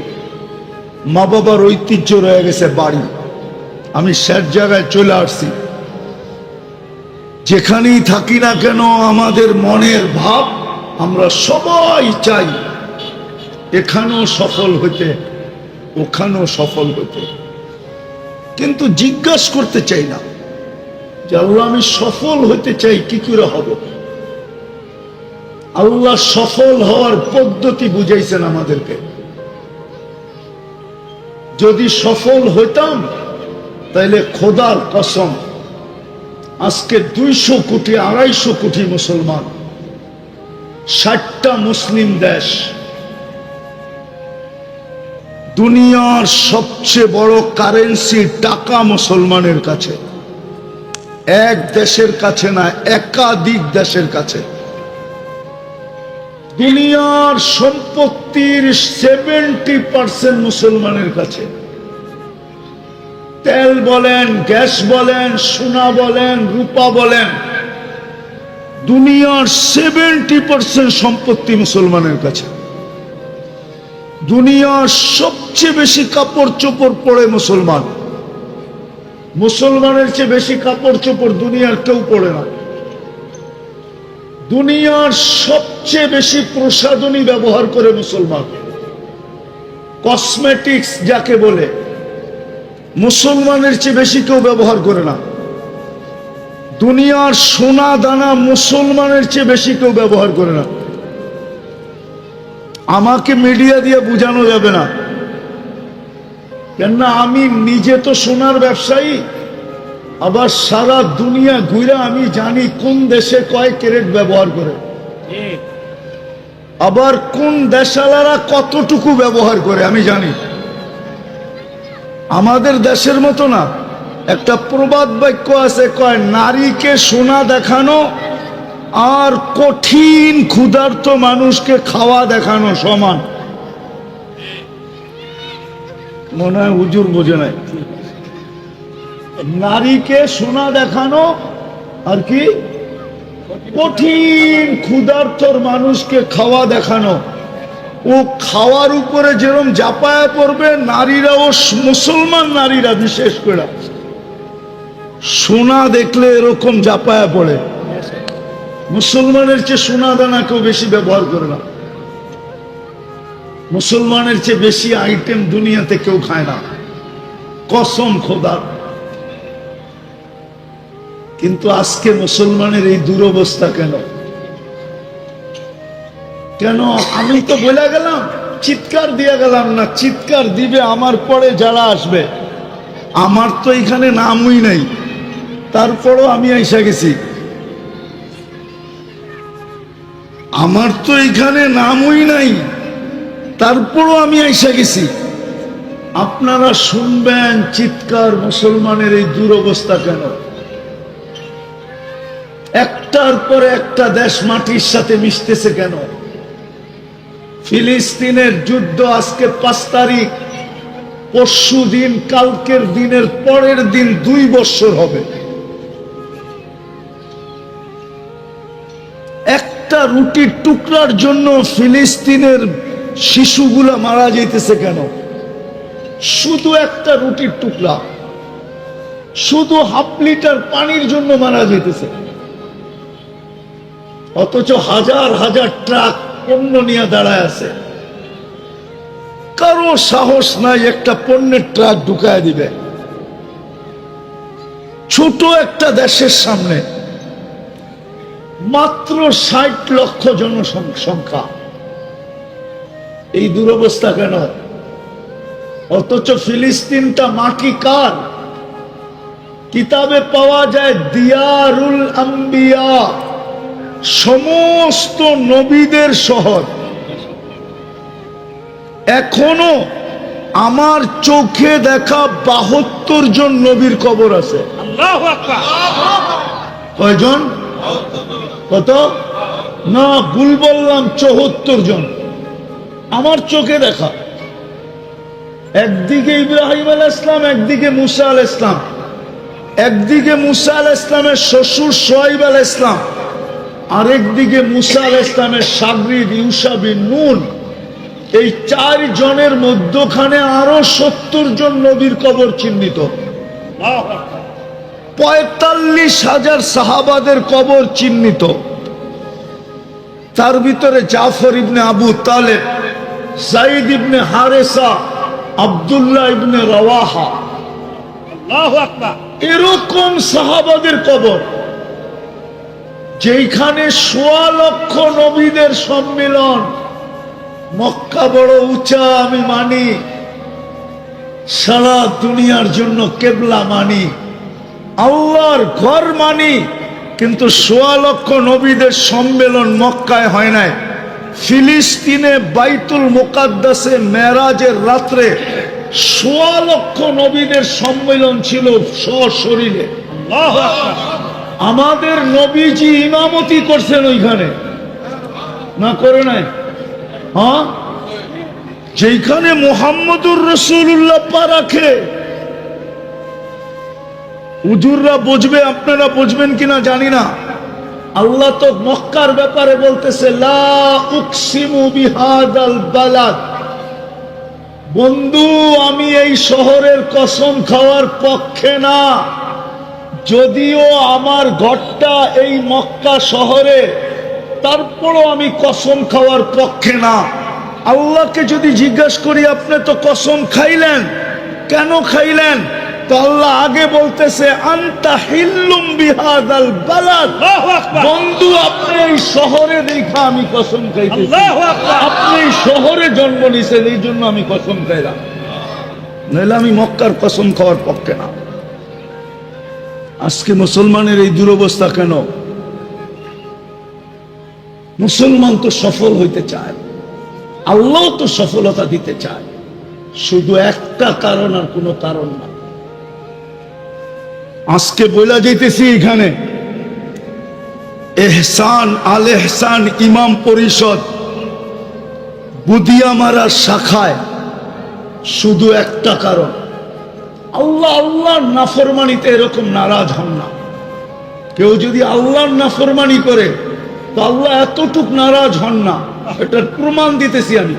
মা বাবার ঐতিহ্য রয়ে গেছে বাড়ি। আমি শেষ জায়গায় চলে আসছি। যেখানেই থাকি না কেন আমাদের মনের ভাব, আমরা সবাই চাই এখানেও সফল হইতে, ওখানেও সফল হইতে, কিন্তু জিজ্ঞাসা করতে চাই না যে আল্লাহ আমি সফল হইতে চাই, কি করে হব? আল্লাহ সফল হওয়ার পদ্ধতি বুঝাইছেন আমাদেরকে। যদি সফল হইতাম তাইলে খোদার কসম আজকে 200 কোটি 250 কোটি মুসলমান, 60টা মুসলিম দেশ, দুনিয়ার সবচেয়ে বড় কারেন্সি টাকা মুসলমানের কাছে। এক দেশের কাছে না, একাধিক দেশের কাছে। দুনিয়ার সম্পত্তির 70% মুসলমানের কাছে। তেল বলেন, গ্যাস বলেন, সোনা বলেন, রূপা বলেন, দুনিয়ার 70% সম্পত্তি মুসলমানের কাছে। দুনিয়ার সবচেয়ে বেশি কাপড় চোপড় পরে মুসলমান। মুসলমানের চেয়ে বেশি কাপড় চোপড় দুনিয়ার কেউ পরে না। দুনিয়ার সবচেয়ে বেশি প্রসাধনী ব্যবহার করে মুসলমান, কসমেটিক্স যাকে বলে, মুসলমানের চেয়ে বেশি কেউ ব্যবহার করে না। দুনিয়ার সোনা দানা মুসলমানের চেয়ে বেশি কেউ ব্যবহার করে না। আমাকে মিডিয়া দিয়ে বোঝানো যাবে না, কেননা আমি নিজে তো সোনার ব্যবসায়ী, আবার সারা দুনিয়া ঘুরে আমি জানি কোন দেশে কয় ক্যারেট ব্যবহার করে, আবার কোন দেশালারা কতটুকু ব্যবহার করে আমি জানি। আমাদের দেশের মতো না। একটা প্রবাদ বাক্য আছে, কয় নারীকে সোনা দেখানো আর কঠিন ক্ষুধার্ত মানুষকে খাওয়া দেখানো সমান। মনে হয় হুজুর বোঝে নাই। নারীকে সোনা দেখানো আর কি কঠিন ক্ষুধার্তর মানুষকে খাওয়া দেখানো। ও খাওয়ার উপরে যেরকম জাপায়া পড়বে, নারীরাও, মুসলমান নারীরা বিশেষ করে সোনা দেখলে এরকম জাপায়া পড়ে। মুসলমানের চেয়ে সোনা দানা কেউ বেশি ব্যবহার করে না। মুসলমানের চেয়ে বেশি আইটেম দুনিয়াতে কেউ খায় না, কসম খোদার। কিন্তু আজকে মুসলমানের এই দুরবস্থা কেন? কেন? আমি তো বলে গেলাম, চিৎকার দিয়ে গেলাম না, চিৎকার দিবে আমার পরে যারা আসবে। আমার তো এখানে নামই নাই, তারপরও আমি আইসা গেছি। আমার তো এখানে নামই নাই, তারপরও আমি আইসা গেছি। আপনারা শুনবেন চিৎকার মুসলমানের এই দুরবস্থা কেন। একটা একটার পর একটা দেশ মাটির সাথে মিশতেছে কেন? ফিলিস্তিনের যুদ্ধ আজকে 5 তারিখ, পরশু দিন, কালকের দিনের পরের দিন 2 বছর হবে। একটা রুটির টুকরার জন্য ফিলিস্তিনের শিশুগুলা মারা যাইতেছে কেন? শুধু একটা রুটির টুকরা, শুধু হাফ লিটার পানির জন্য মারা যাইতেছে। অথচ হাজার হাজার ট্রাক পণ্য নিয়ে দাঁড়ায় আছে। কারো সাহস নাই একটা পণ্যের ট্রাক ঢুকায় দিবে। ছোট একটা দেশের সামনে মাত্র 60 লক্ষ জনসংখ্যা, এই দুরবস্থা কেন? অথচ ফিলিস্তিনটা মাটি কার? কিতাবে পাওয়া যায় দিয়ারুল আম্বিয়া, সমস্ত নবীদের শহর। এখনো আমার চোখে দেখা 72 জন নবীর কবর আছে। আল্লাহু আকবার। কয়জন? কত? না, ভুল বললাম, 74 জন আমার চোখে দেখা। একদিকে ইব্রাহিম আলাইহিস সালাম, একদিকে মুসা আলাইহিস সালাম, একদিকে মুসা আলাইহিস সালামের শ্বশুর শুআয়ব আলাইহিস সালাম, আরেকদিকে মুসা আলাইহিস সালামের শাগরিদ ইউশা বিন নুন। এই 4 জনের মধ্যখানে আরো 70 জন নবীর কবর চিহ্নিত। 45,000 সাহাবাদের কবর চিহ্নিত। তার ভিতরে জাফর ইবনে আবু তালেব, যায়েদ ইবনে হারেসা, আব্দুল্লাহ ইবনে রাওয়াহা, আল্লাহু আকবার, এরকম সাহাবাদের কবর। যেখানে 1.25 লক্ষ নবীদের সম্মিলন। মক্কা বড় উঁচা আমি মানি, সারা দুনিয়ার জন্য কেবলা মানি, আল্লাহর ঘর মানি, কিন্তু 1.25 লক্ষ নবীদের সম্মেলন মক্কায় হয় নাই। ফিলিস্তিনে বাইতুল মুকাদ্দাসে মেরাজের রাত্রে 1.25 লক্ষ নবীদের সম্মেলন ছিল সশরীরে। আল্লাহু আকবার। আমাদের নবীজি ইমামতি করছেন ওইখানে, না করে নাই? হ্যাঁ, যেখানে মুহাম্মদুর রাসূলুল্লাহ পা রাখে। হুজুররা বুঝবে, আপনারা বুঝবেন কিনা জানি না। আল্লাহ তো মক্কার ব্যাপারে বলতেছে লা উকসিমু বিহাদাল বালাদ। বন্ধু, আমি এই শহরের কসম খাওয়ার পক্ষে না, যদিও আমার ঘরটা এই মক্কা শহরে, তারপরও আমি কসম খাওয়ার পক্ষে না। আল্লাহকে যদি জিজ্ঞাসা করি, আপনি তো কসম খাইলেন, কেন খাইলেন? তো আল্লাহ আগে বলতেছে আনতা হিল্লুম বিহাদাল বালাদ। বন্ধু, আপনি এই শহরে দেখা আমি কসম খাইতেছি। আপনি এই শহরে জন্ম নিছেন, এই জন্য আমি কসম খাইলাম, নইলে আমি মক্কার কসম খাওয়ার পক্ষে না। আজকে মুসলমানের এই দুরবস্থা কেন? মুসলমান তো সফল হইতে চায়, আল্লাহ তো সফলতা দিতে চায়, শুধু একটা কারণ আর কোনো কারণ না। আজকে বলা যাইতেছি এখানে এহসান আল এহসান ইমাম পরিষদ বুদিয়ামারার শাখায় শুধু একটা কারণ, আল্লাহ আল্লাহর নাফরমানিতে এরকম নারাজ হন না। কেউ যদি আল্লাহর নাফরমানি করে তো আল্লাহ এতটুক নারাজ হন না, এটার প্রমাণ দিতেছি আমি।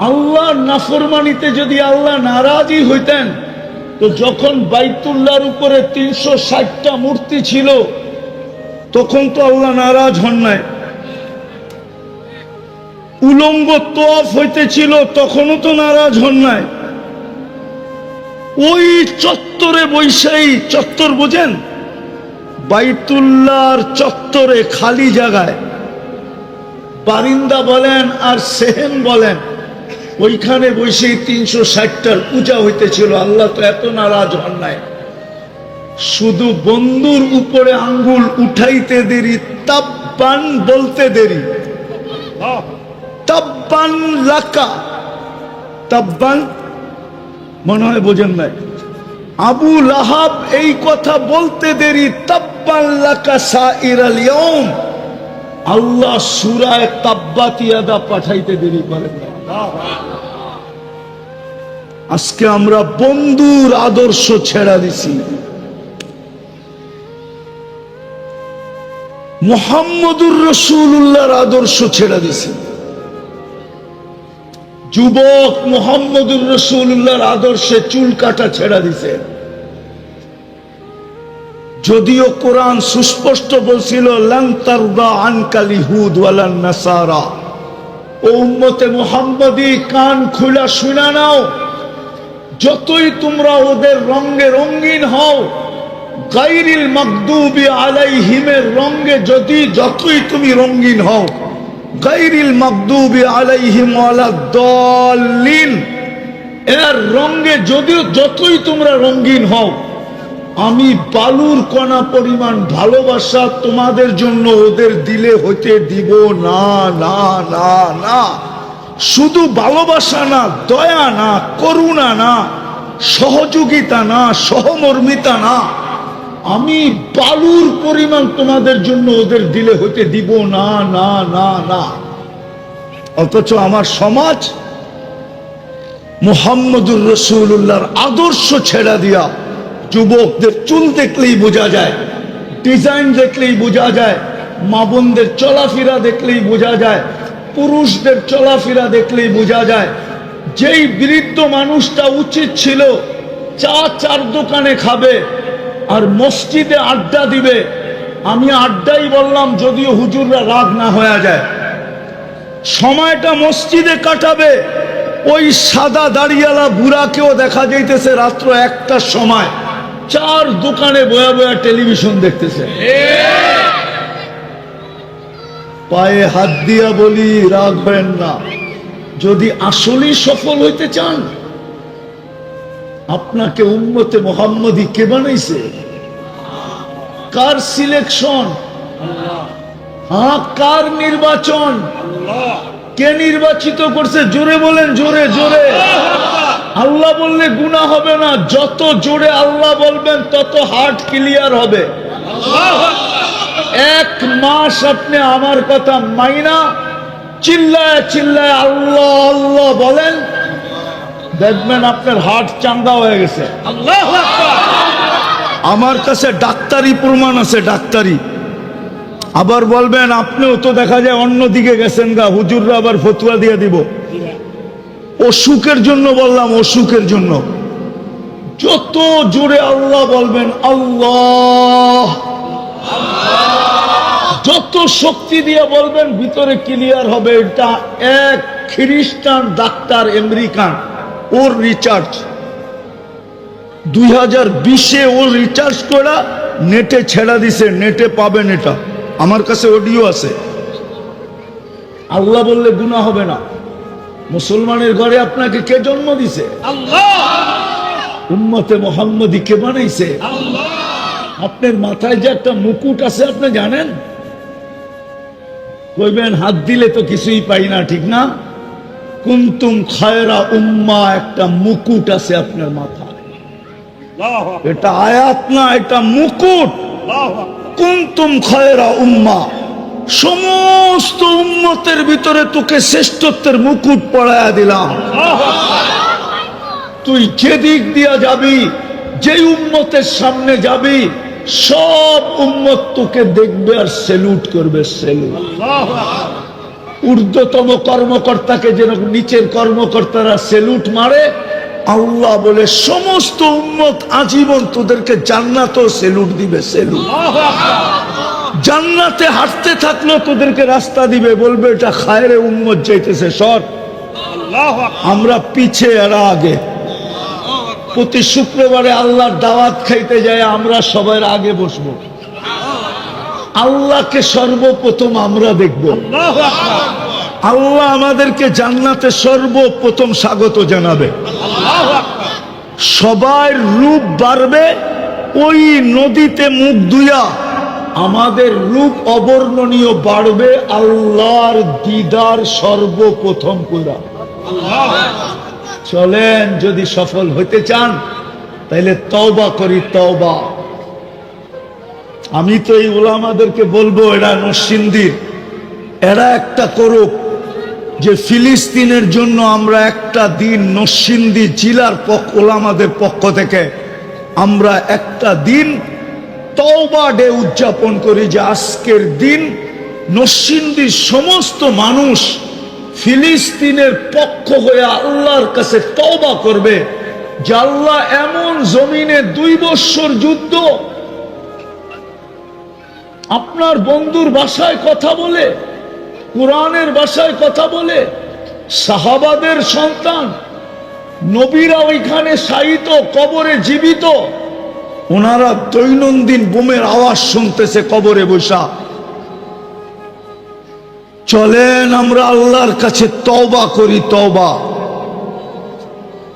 আল্লাহর নাফরমানিতে যদি আল্লাহ নারাজই হইতেন, তো যখন বাইতুল্লাহর উপরে 360টা মূর্তি ছিল, তখন তো আল্লাহ নারাজ হন নাই। উলঙ্গ তোয়াফ হইতেছিল, তখনও তো নারাজ হন নাই। ওই চত্বরে বৈশাই, চত্বর বোঝেন, বাইতুল্লাহর চত্বরে খালি জায়গায়, বারিন্দা বলেন আর সেহেন বলেন, ওইখানে বসে 360টার পূজা হইতেছিল। আল্লাহ তো এত নারাজ হন নাই। শুধু বন্ধুর উপরে আঙ্গুল উঠাইতে দেরি, তাব্বান বলতে দেরি, তাব্বান লাকা, তাব্বান মনে হয় বোঝেন নাই। আবু লাহাব এই কথা বলতে দেরি, তাব্বান তাব্বান লাকা সাইরাল ইয়াউম, আল্লাহ সূরা তাব্বাত ইয়াদা পাঠাইতে দেরি করেন না। আজকে আমরা বন্ধুর আদর্শ ছেড়া দিছি, মুহাম্মদুর রাসূলুল্লাহর আদর্শ ছেড়া দিছি। যুবক মুহাম্মদুর রাসূলুল্লাহর আদর্শে চুল কাটা ছেড়া দিছে, যদিও কোরআন সুস্পষ্ট বলছিল লান তারদা আনকাল ইহুদ ওয়ালান নাসারা। ও উম্মতে মুহাম্মদী, কান খুলা শুনে নাও, যতই তোমরা ওদের রঙে রঙিন হও, গায়রিল মাগদুবি আলাইহিমের রঙে যতই তুমি রঙিন হও, গায়রিল মাগদুবি আলাইহিম ওয়ালাদ-দাল্লিন এর রঙে যতই তোমরা রঙিন হও, আমি বালুর কণা পরিমাণ ভালোবাসা তোমাদের জন্য ওদের দিলে হইতে দিব না, না, না, না। শুধু ভালোবাসা না, দয়া না, করুণা না, সহযোগিতা না, সহমর্মিতা না, আমি বালুর পরিমাণ তোমাদের জন্য ওদের দিলে হইতে দিব না, না, না, না। অথচ আমার সমাজ মুহাম্মদুর রাসূলুল্লাহর আদর্শ ছেড়া দিয়া যুবকদের চুল দেখলেই বোঝা যায়, ডিজাইন দেখলেই বোঝা যায়, মা বোনদের চলাফেরা দেখলেই বোঝা যায়, পুরুষদের চলাফেরা দেখলেই বোঝা যায়। যেই বৃদ্ধ মানুষটা উচিত ছিল চার দোকানে খাবে আর মসজিদে আড্ডা দিবে, আমি আড্ডাই বললাম, যদিও হুজুররা রাগ না হয়ে যায়, সময়টা মসজিদে কাটাবে, ওই সাদা দাড়িয়ালা বুড়াকেও দেখা যাইতেছে রাত্র 1টার সময় 4 দোকানে বয়া বয়া টেলিভিশন দেখতেছে। পায়ে হাত দিয়া বলি, রাগ হবেন না, যদি আসলেই সফল হইতে চান, আপনাকে উম্মতে মুহাম্মদী কে বানাইছে? Car selection? হ্যাঁ, কার নির্বাচন? কে নির্বাচিত করছে? জোরে বলেন, জোরে জোরে। আল্লাহ বললে গুনাহ হবে না, যত জোরে আল্লাহ বলবেন তত হার্ট ক্লিয়ার হবে। 1 মাস আপনি আমার কথা মাইনা চিল্লায় চিল্লায় আল্লাহ আল্লাহ বলেন, দেখবেন আপনার হার্ট চাঙ্গা হয়ে গেছে। আল্লাহু আকবার। আমার কাছে ডাক্তারি প্রমাণ আছে, ডাক্তারি। আবার বলবেন আপনিও তো দেখা যায় অন্যদিকে গেছেন গা, হুজুররা আবার ফতুয়া দিয়ে দিব। অসুখের জন্য বললাম, অসুখের জন্য যত জোরে আল্লাহ বলবেন, আল্লাহ, যত শক্তি দিয়ে বলবেন ভিতরে ক্লিয়ার হবে। এটা এক খ্রিস্টান ডাক্তার, আমেরিকান, ওর রিচার্জ 2020-এ ওর রিচার্জ করা নেটে ছেড়া দিছে, নেটে পাবেন, এটা আমার কাছে অডিও আছে। আল্লাহ বললে গুনাহ হবে না। মুসলমানের ঘরে আপনাকে কে জন্ম দিছে? আল্লাহ। উম্মতে মুহাম্মদী কে বানাইছে? আল্লাহ। আপনার মাথায় যে একটা মুকুট আছে আপনি জানেন? কইবেন হাত দিলে তো কিছুই পাই না, ঠিক না? কুনতুম খায়রা উম্মাহ, একটা মুকুট আছে আপনার মাথায়। এটা আয়াত না, এটা মুকুট। কুনতুম খায়রা উম্মাহ, সমস্ত উম্মতের ভিতরে তোকে শ্রেষ্ঠত্বের মুকুট পরায়া দিলাম। তুই যেদিক দিয়া যাবি, যে উম্মতের সামনে যাবি, সব উম্মত তোকে দেখবে আর সেলুট করবে, সেলুট। ঊর্ধ্বতম কর্মকর্তাকে যেন নিচের কর্মকর্তারা সেলুট মারে, আল্লাহ বলে সমস্ত উম্মত আজীবন তোদেরকে জান্নাতেও সেলুট দিবে, সেলুট। জান্নাতে হাঁটতে থাকলো তোদেরকে রাস্তা দিবে, বলবে এটা খায়রে উম্মত যাইতেছে, সর। আমরা পিছে এরা আগে। প্রতি শুক্রবারে আল্লাহর দাওয়াত খাইতে যায় আমরা সবার আগে বসবো। আল্লাহকে সর্বপ্রথম আমরা দেখব। আল্লাহ আমাদেরকে জান্নাতে সর্বপ্রথম স্বাগত জানাবে। সবার রূপ বাড়বে, ওই নদীতে মুখ ধুইয়া আমাদের রূপ অবর্ণনীয় বাড়বে, আল্লাহর দিদার সর্বপ্রথম কইরা। চলেন, যদি সফল হইতে চান তাইলে তওবা করি, তওবা। আমি তো এই উলামাদেরকে বলবো, এরা নরসিংদীর, এরা একটা করুক যে ফিলিস্তিনের জন্য আমরা একটা দিন নরসিংদী জেলার উলামাদের পক্ষ থেকে আমরা একটা দিন তওবা ডে উদযাপন করি, যে আজকের দিন নরসিংদীর সমস্ত মানুষ ফিলিস্তিনের পক্ষ হয়ে আল্লাহর কাছে তওবা করবে যে আল্লাহ, এমন জমিনে 2 বছর যুদ্ধ, আপনার বন্ধুর ভাষায় কথা বলে, কোরআনের ভাষায় কথা বলে, সাহাবাদের সন্তান নবীরা ওইখানে শায়িত, কবরে জীবিত, ওনারা দৈনন্দিন বোমের আওয়াজ শুনতেছে কবরে বসা। চলেন আমরা আল্লাহর কাছে তওবা করি। তওবা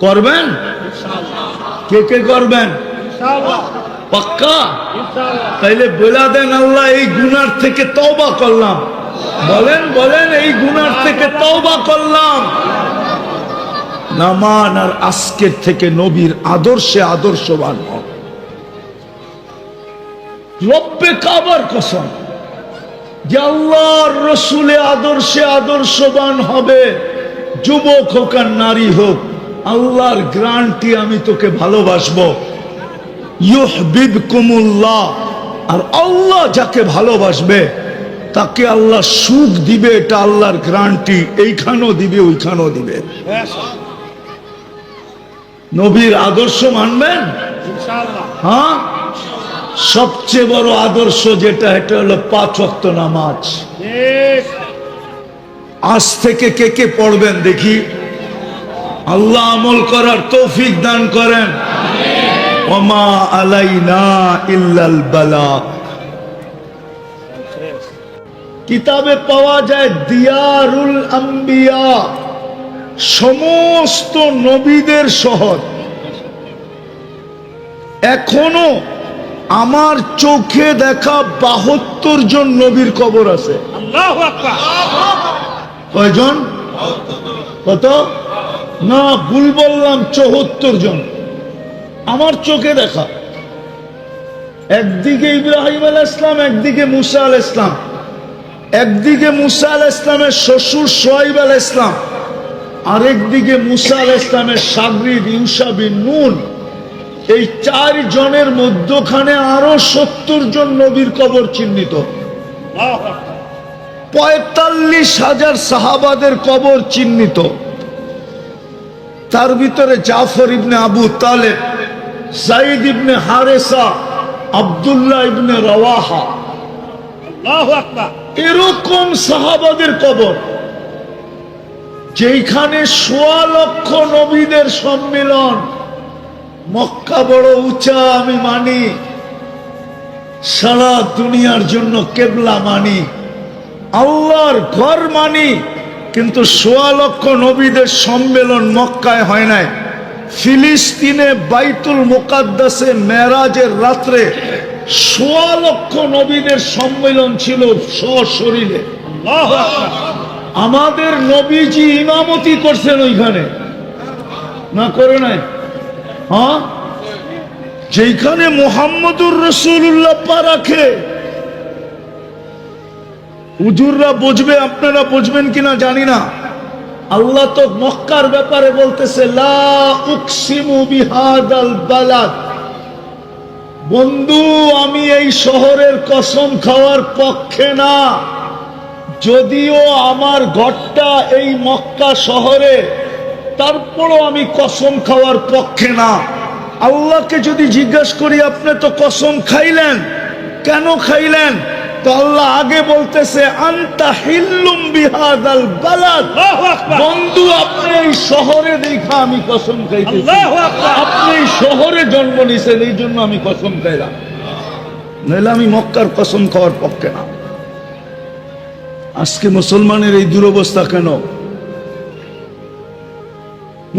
করবেন? কে কে করবেন? পাক্কা? তাইলে বলে দেন, আল্লাহ এই গুনার থেকে তওবা করলাম। বলেন বলেন, এই গুনার থেকে তওবা করলাম। নামান আর আজকের থেকে নবীর আদর্শে আদর্শবান হন। রব্বে কাবার কসম, যে আল্লাহর রসুলে আদর্শে আদর্শবান হবে, যুবক হোক আর নারী হোক, আল্লাহর গ্যারান্টি, আমি তোকে ভালোবাসবো। ইউহিব্বুকুমুল্লাহ, আর আল্লাহ যাকে ভালোবাসবে তাকে আল্লাহ সুখ দিবে, এটা আল্লাহর গ্যারান্টি। এইখানেও দিবে, ওইখানেও দিবে। নবীর আদর্শ মানবেন? হ্যাঁ, সবচেয়ে বড় আদর্শ যেটা, এটা হলো 5 ওয়াক্ত নামাজ। আজ থেকে কে কে পড়বেন দেখি? আল্লাহ আমল করার তৌফিক দান করেন। ওমা আলাইনা ইল্লাল বালাগ। কিতাবে পাওয়া যায় দিয়ারুল আম্বিয়া, সমস্ত নবীদের শহর। এখনো আমার চোখে দেখা 72 জন নবীর কবর আছে। আল্লাহু আকবার। কয়জন? কত? না, ভুল বললাম, 74 জন আমার চোখে দেখা। একদিকে ইব্রাহিম আলাইহিস সালাম, একদিকে মুসা আলাইহিস সালাম, একদিকে মুসা আলাইহিস সালামের শ্বশুর শুআয়ব আলাইহিস সালাম, আরেকদিকে মুসা আলাইহিস সালামের শাগরিদ ইউশা বিন নুন। এই 4 জনের মধ্যখানে আরো 70 জন নবীর কবর চিহ্নিত। 45,000 সাহাবাদের কবর চিহ্নিত। তার ভিতরে জাফর ইবনে আবু তালেব, যায়েদ ইবনে হারেসা, আব্দুল্লাহ ইবনে রাওয়াহা, আল্লাহু আকবার, এরকম সাহাবাদের কবর, যেখানে 1.25 লক্ষ নবীদের সম্মিলন। মক্কা বড় উঁচা, আমি মানি, সারা দুনিয়ার জন্য কেবলা মানি, আল্লাহর ঘর মানি, কিন্তু 1.25 লক্ষ নবীদের সম্মেলন মক্কায় হয় নাই। ফিলিস্তিনে বাইতুল মুকাদ্দাসে মেরাজের রাত্রে 1.25 লক্ষ নবীদের সম্মেলন ছিল সশরীরে। আমাদের নবীজি ইমামতি করছেন ওইখানে, না করে নাই? হ্যাঁ, যেখানে মুহাম্মদুর রাসূলুল্লাহ পা রাখে। হুজুররা বুঝবে, আপনারা বুঝবেন কিনা জানি না। আল্লাহ তো মক্কার ব্যাপারে বলতেছে, লা উকসিমু বিহাদাল বালাদ। বন্ধু, আমি এই শহরের কসম খাওয়ার পক্ষে না, যদিও আমার ঘরটা এই মক্কা শহরে, তারপরও আমি কসম খাওয়ার পক্ষে না। আল্লাহকে যদি জিজ্ঞাসা করি, আপনি তো কসম খাইলেন, কেন খাইলেন? তো আল্লাহ আগে বলতেছে, আনতা হিল্লুম বিহাদাল বালাদ। বন্ধু, আপনি এই শহরে দেখা আমি কসম খাইতেছি। আপনি এই শহরে জন্ম নিছেন, এই জন্য আমি কসম খাইলাম, নইলে আমি মক্কার কসম খাওয়ার পক্ষে না। আজকে মুসলমানের এই দুরবস্থা কেন?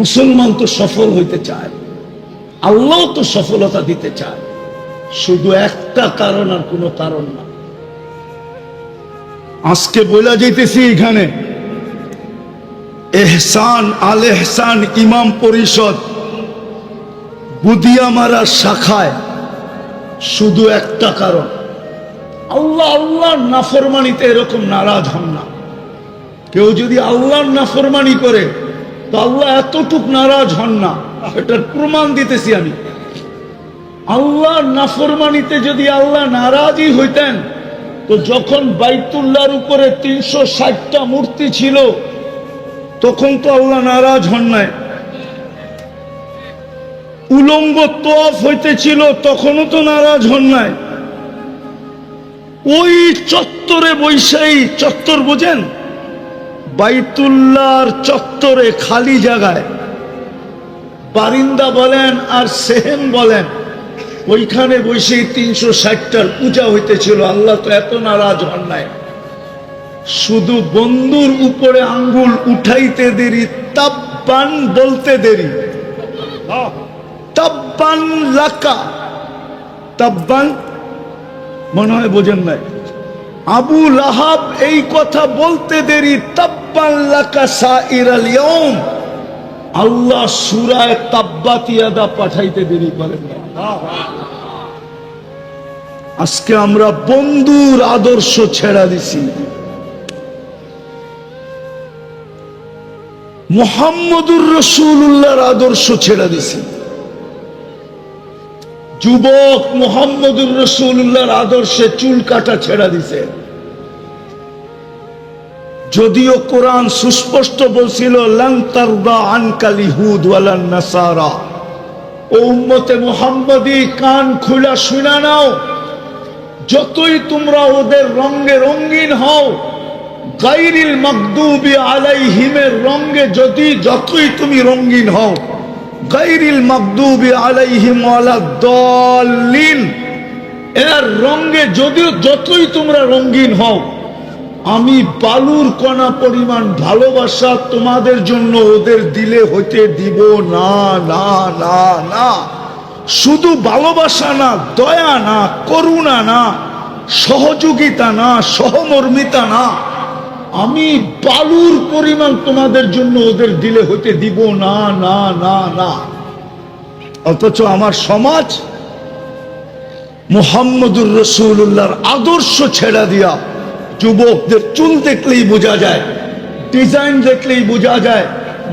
মুসলমান তো সফল হইতে চায়, আল্লাহ তো সফলতা দিতে চায়, শুধু একটা কারণ আর কোনো কারণ না। আজকে বলা যাইতেছি এখানে এহসান আল এহসান ইমাম পরিষদ বুদিয়ামারা শাখায় শুধু একটা কারণ, আল্লাহ আল্লাহর নাফরমানিতে এরকম নারাজ হন না। কেউ যদি আল্লাহর নাফরমানি করে তো আল্লাহ এতটুক নারাজ হন না। এটার প্রমাণ দিতেছি আমি। আল্লাহর নাফরমানিতে যদি আল্লাহ নারাজই হইতেন তো যখন বাইতুল্লাহর উপরে 360টা মূর্তি ছিল তখন তো আল্লাহ নারাজ হন নাই। উলঙ্গ তওয়াফ হইতেছিল তখনও তো নারাজ হন নাই। ওই চত্বরে বৈশাই, চত্বর বোঝেন, বাইতুল্লাহর চত্বরে খালি জায়গায় বারিন্দা বলেন আর সেহেন বলেন, ওইখানে বসে 360টার পূজা হইতেছিল। আল্লাহ তো এত নারাজ হন নাই। শুধু বন্ধুর উপরে আঙ্গুল উঠাইতে দেরি, তাব্বান বলতে দেরি। তাব্বান লাকা, তাব্বান মনে হয় বোঝেন নাই। আবু লাহাব এই কথা বলতে দেরি, তাব্বান লাকা সাইরাল ইয়াউম। আল্লাহ সূরায়ে তাব্বাত ইয়াদা পাঠাইতে দেরি করেন না। আজকে আমরা বন্ধুর আদর্শ ছেড়া দিছি, মুহাম্মদুর রাসূলুল্লাহর আদর্শ ছেড়া দিছি। যুবক মুহাম্মদুর রাসূলুল্লাহর আদর্শে চুল কাটা ছেড়া দিছে। যদিও কোরআন সুস্পষ্ট বলছিল লান তারদা আনকাল ইহুদ ওয়ালান নাসারা। ও উম্মতে মুহাম্মদী, কান খুলা শুনা নাও, যতই তোমরা ওদের রঙে রঙিন হও, গায়রিল মাগদুবি আলাইহিমের রঙে যতই তুমি রঙিন হও, গায়রিল মাগদুবি আলাইহিম ওয়ালাদ-দাল্লিন এর রঙে যতই তোমরা রঙিন হও, আমি বালুর কণা পরিমাণ ভালোবাসা তোমাদের জন্য ওদের দিলে হইতে দিব না, না, না, না। শুধু ভালোবাসা না, দয়া না, করুণা না, সহযোগিতা না, সহমর্মিতা না, আমি বালুর পরিমাণ তোমাদের জন্য ওদের দিলে হইতে দিব না, না, না, না। অথচ আমার সমাজ মুহাম্মদুর রাসূলুল্লাহর আদর্শ ছেড়া দিয়া যুবকদের চুল দেখলেই বোঝা যায়, ডিজাইন দেখলেই বোঝা যায়,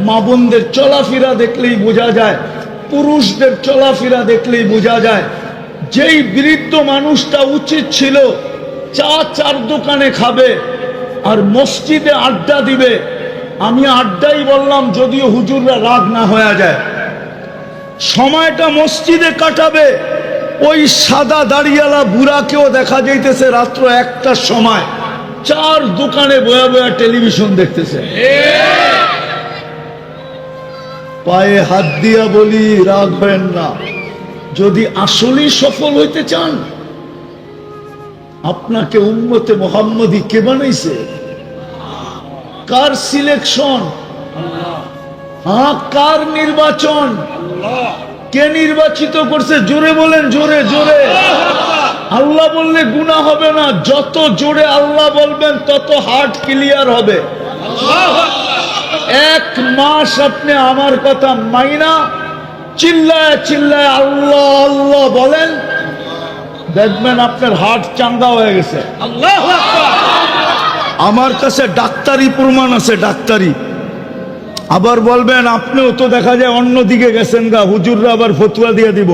মা বোনদের চলাফেরা দেখলেই বোঝা যায়, পুরুষদের চলাফেরা দেখলেই বোঝা যায়। যেই বৃদ্ধ মানুষটা উচিত ছিল চার দোকানে খাবে আর মসজিদে আড্ডা দিবে, আমি আড্ডাই বললাম যদিও হুজুররা রাগ না হয়ে যায়, সময়টা মসজিদে কাটাবে। ওই সাদা দাড়িয়ালা বুড়াকেও দেখা যাইতেছে রাত্র 1টার সময় 4 দোকানে বয়া বয়া টেলিভিশন দেখতেছে। পায়ে হাত দিয়া বলি, রাগ হয় না। যদি আসলেই সফল হইতে চান, আপনাকে উম্মতে মুহাম্মদী কে বানাইছে? Car selection? কার নির্বাচন? কে নির্বাচিত করছে? জোরে বলেন, জোরে জোরে। আল্লাহ বললে গুনাহ হবে না, যত জোরে আল্লাহ বলবেন তত হার্ট ক্লিয়ার হবে। 1 মাস আপনি আমার কথা মাইনা চিল্লায় চিল্লায় আল্লাহ আল্লাহ বলেন, দেখবেন আপনার হার্ট চাঙ্গা হয়ে গেছে। আল্লাহু আকবার। আমার কাছে ডাক্তারি প্রমাণ আছে, ডাক্তারি। আবার বলবেন আপনিও তো দেখা যায় অন্যদিকে গেছেন গা, হুজুররা আবার ফতুয়া দিয়ে দিব।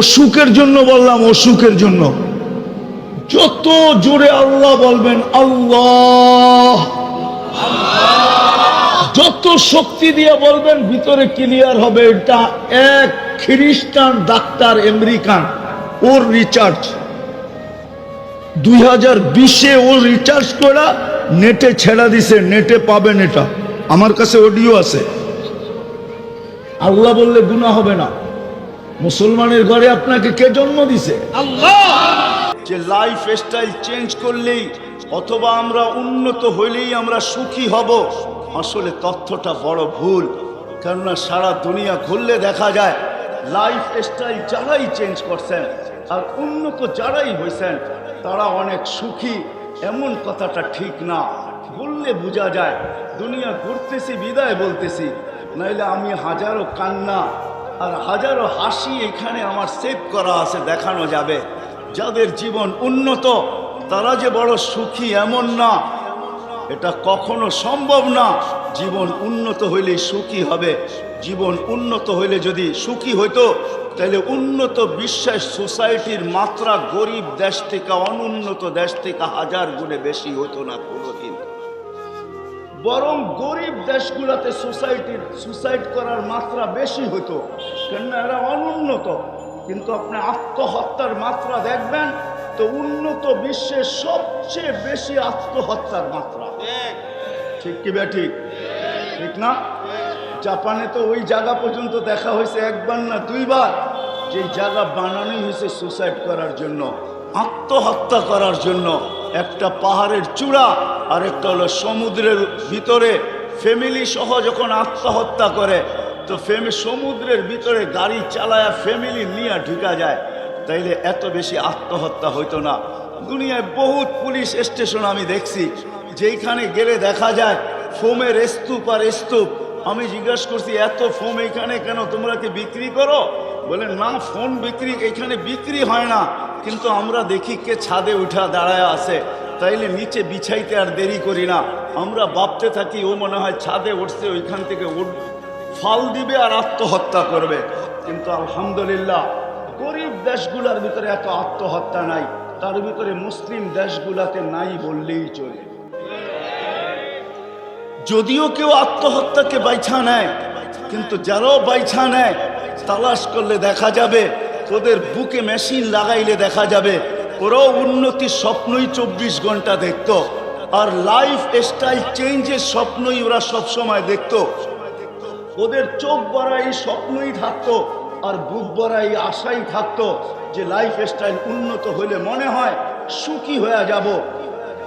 অসুখের জন্য বললাম, অসুখের জন্য যত জোরে আল্লাহ বলবেন, আল্লাহ, যত শক্তি দিয়ে বলবেন ভিতরে ক্লিয়ার হবে। এটা এক খ্রিস্টান ডাক্তার আমেরিকান, ওর রিচার্জ 2020-এ ওর রিচার্জ করা নেটে ছেড়া দিছে, নেটে পাবেন। এটা আমার কাছে অডিও আছে। আল্লাহ বললে গুনাহ হবে না। মুসলমানের ঘরে আপনাকে কে জন্ম দিছে? আল্লাহ। যে লাইফ স্টাইল চেঞ্জ করলেই অথবা আমরা উন্নত হইলেই আমরা সুখী হব, আসলে তথ্যটা বড় ভুল। কেননা সারা দুনিয়া ঘুরলে দেখা যায় লাইফ স্টাইল যারাই চেঞ্জ করছেন আর উন্নত যারাই হয়েছেন তারা অনেক সুখী, এমন কথাটা ঠিক না। বললে বোঝা যায় দুনিয়া ঘুরতেছি বিদায় বলতেছি, নাইলে আমি হাজারো কান্না আর হাজারো হাসি এখানে আমার সেভ করা আছে, দেখানো যাবে। যাদের জীবন উন্নত তারা যে বড় সুখী এমন না, এটা কখনো সম্ভব না। জীবন উন্নত হইলে সুখী হবে। জীবন উন্নত হইলে যদি সুখী হইতো তাহলে উন্নত বিশ্বের সোসাইটির মাত্রা গরিব দেশ থেকে অনুন্নত দেশ থেকে 1000 গুণে বেশি হতো না কোনোদিন। বরং গরিব দেশগুলোতে সুসাইড করার মাত্রা বেশি হতো, কেননা এরা অনুন্নত। কিন্তু আপনি আত্মহত্যার মাত্রা দেখবেন তো উন্নত বিশ্বের সবচেয়ে বেশি আত্মহত্যার মাত্রা। ঠিক কি ঠিক? ঠিক না? জাপানে তো ওই জায়গা পর্যন্ত দেখা হয়েছে একবার না 2 বার, যে জায়গা বানানোই হয়েছে সুসাইড করার জন্য, আত্মহত্যা করার জন্য। একটা পাহাড়ের চূড়া আর একটা হলো সমুদ্রের ভিতরে। ফ্যামিলি সহ যখন আত্মহত্যা করে তো সমুদ্রের ভিতরে গাড়ি চালায়া ফ্যামিলি নিয়ে ঢুকা যায়, তাইলে এত বেশি আত্মহত্যা হইতো না। দুনিয়ায় বহুত পুলিশ স্টেশন আমি দেখছি, যেখানে গেলে দেখা যায় ফোমের স্তূপ আর স্তূপ। আমি জিজ্ঞাসা করছি, এত ফোম এখানে কেন, তোমরা কি বিক্রি করো? বলে না, ফোন বিক্রি এখানে বিক্রি হয় না, কিন্তু আমরা দেখি কে ছাদে উঠা দাঁড়ায় আছে, তাইলে নিচে বিছাইতে আর দেরি করি না। আমরা ভাবতে থাকি ও মনে হয় ছাদে উঠছে, ওইখান থেকে ফাল দিবে আর আত্মহত্যা করবে। কিন্তু আলহামদুলিল্লাহ গরিব দেশগুলোর ভিতরে এত আত্মহত্যা নাই, তার ভিতরে মুসলিম দেশগুলাতে নাই বললেই চলে। যদিও কেউ আত্মহত্যাকে বাইছা নেয়, কিন্তু যারাও বাইছা নেয় তালাশ করলে দেখা যাবে, ওদের বুকে মেশিন লাগাইলে দেখা যাবে ওরাও উন্নতির স্বপ্নই 24 ঘন্টা দেখতো, আর লাইফ স্টাইল চেঞ্জের স্বপ্নই ওরা সবসময় দেখতো। ওদের চোখ ভরা এই স্বপ্নই থাকতো আর বুক ভরা এই আশাই থাকতো যে লাইফ স্টাইল উন্নত হলে মনে হয় সুখী হয়ে যাব।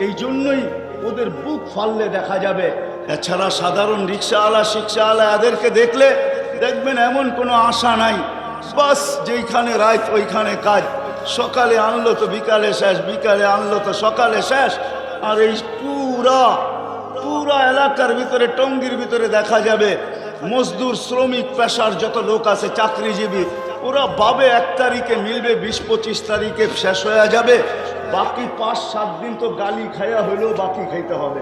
এই জন্যই ওদের বুক ফাললে দেখা যাবে। এছাড়া সাধারণ রিক্সাওয়ালা শিক্ষাওয়ালা এদেরকে দেখলে দেখবেন এমন কোনো আশা নাই, বাস যেইখানে রাত ওইখানে কাজ। সকালে আনলো তো বিকালে শেষ, বিকালে আনলো তো সকালে শেষ। আর এই পুরা এলাকার ভিতরে টঙ্গীর ভিতরে দেখা যাবে মজদুর শ্রমিক পেশার যত লোক আছে চাকরিজীবী, ওরা ভাবে 1 তারিখে মিলবে, 20-25 তারিখে শেষ হয়ে যাবে, বাকি 5-7 দিন তো গালি খাইয়া হইলেও বাকি খাইতে হবে।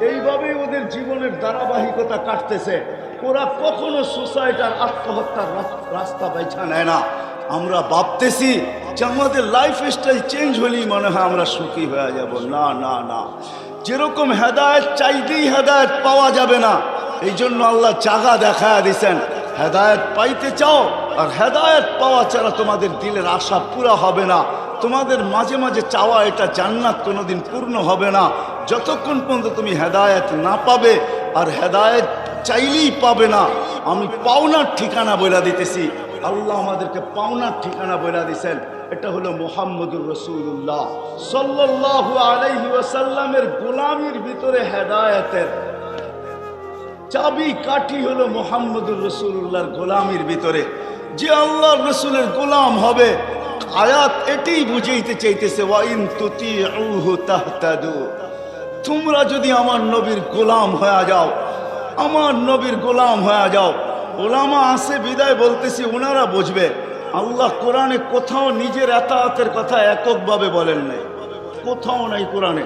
এইভাবেই ওদের জীবনের ধারাবাহিকতা কাটতেছে। ওরা কখনো সুসাইড আর আত্মহত্যার রাস্তা বেছে নেয় না। আমরা ভাবতেছি যে আমাদের লাইফ স্টাইল চেঞ্জ হলেই মনে হয় আমরা সুখী হয়ে যাব। না না না, যেরকম হেদায়েত চাইতেই হেদায়েত পাওয়া যাবে না। এই জন্য আল্লাহ জায়গা দেখায়া দিছেন, হেদায়েত পাইতে চাও আর হেদায়েত পাওয়া ছাড়া তোমাদের দিলের আশা পুরা হবে না। তোমাদের মাঝে মাঝে চাওয়া এটা জান্নাত কোনোদিন পূর্ণ হবে না যতক্ষণ পর্যন্ত তুমি হেদায়েত না পাবে। আর হেদায়েত চাইলেই পাবে না। আমি পাওনার ঠিকানা বলে দিতেছি, আল্লাহ আমাদেরকে পাওনার ঠিকানা বলে দিয়েছেন। এটা হলো মুহাম্মদুর রাসূলুল্লাহ সাল্লাল্লাহু আলাইহি ওয়াসাল্লামের গোলামির ভিতরে হেদায়েতের চাবি কাঠি হলো মুহাম্মদুর রাসূলুল্লাহর গোলামির ভিতরে। যে আল্লাহর রাসূলের গোলাম হবে, আয়াত এটাই বুঝাইতে চাইতেছে, ওয়া ইন তুতিউহু তাহতাদু। তোমরা যদি আমার নবীর গোলাম হয়ে যাও, আমার নবীর গোলাম হয়ে যাও। ওলামা আছে বিদায় বলতেছি, ওনারা বুঝবে। আল্লাহ কোরআনে কোথাও নিজের এতাআতের কথা এককভাবে বলেন নাই, কোথাও নাই কোরআনে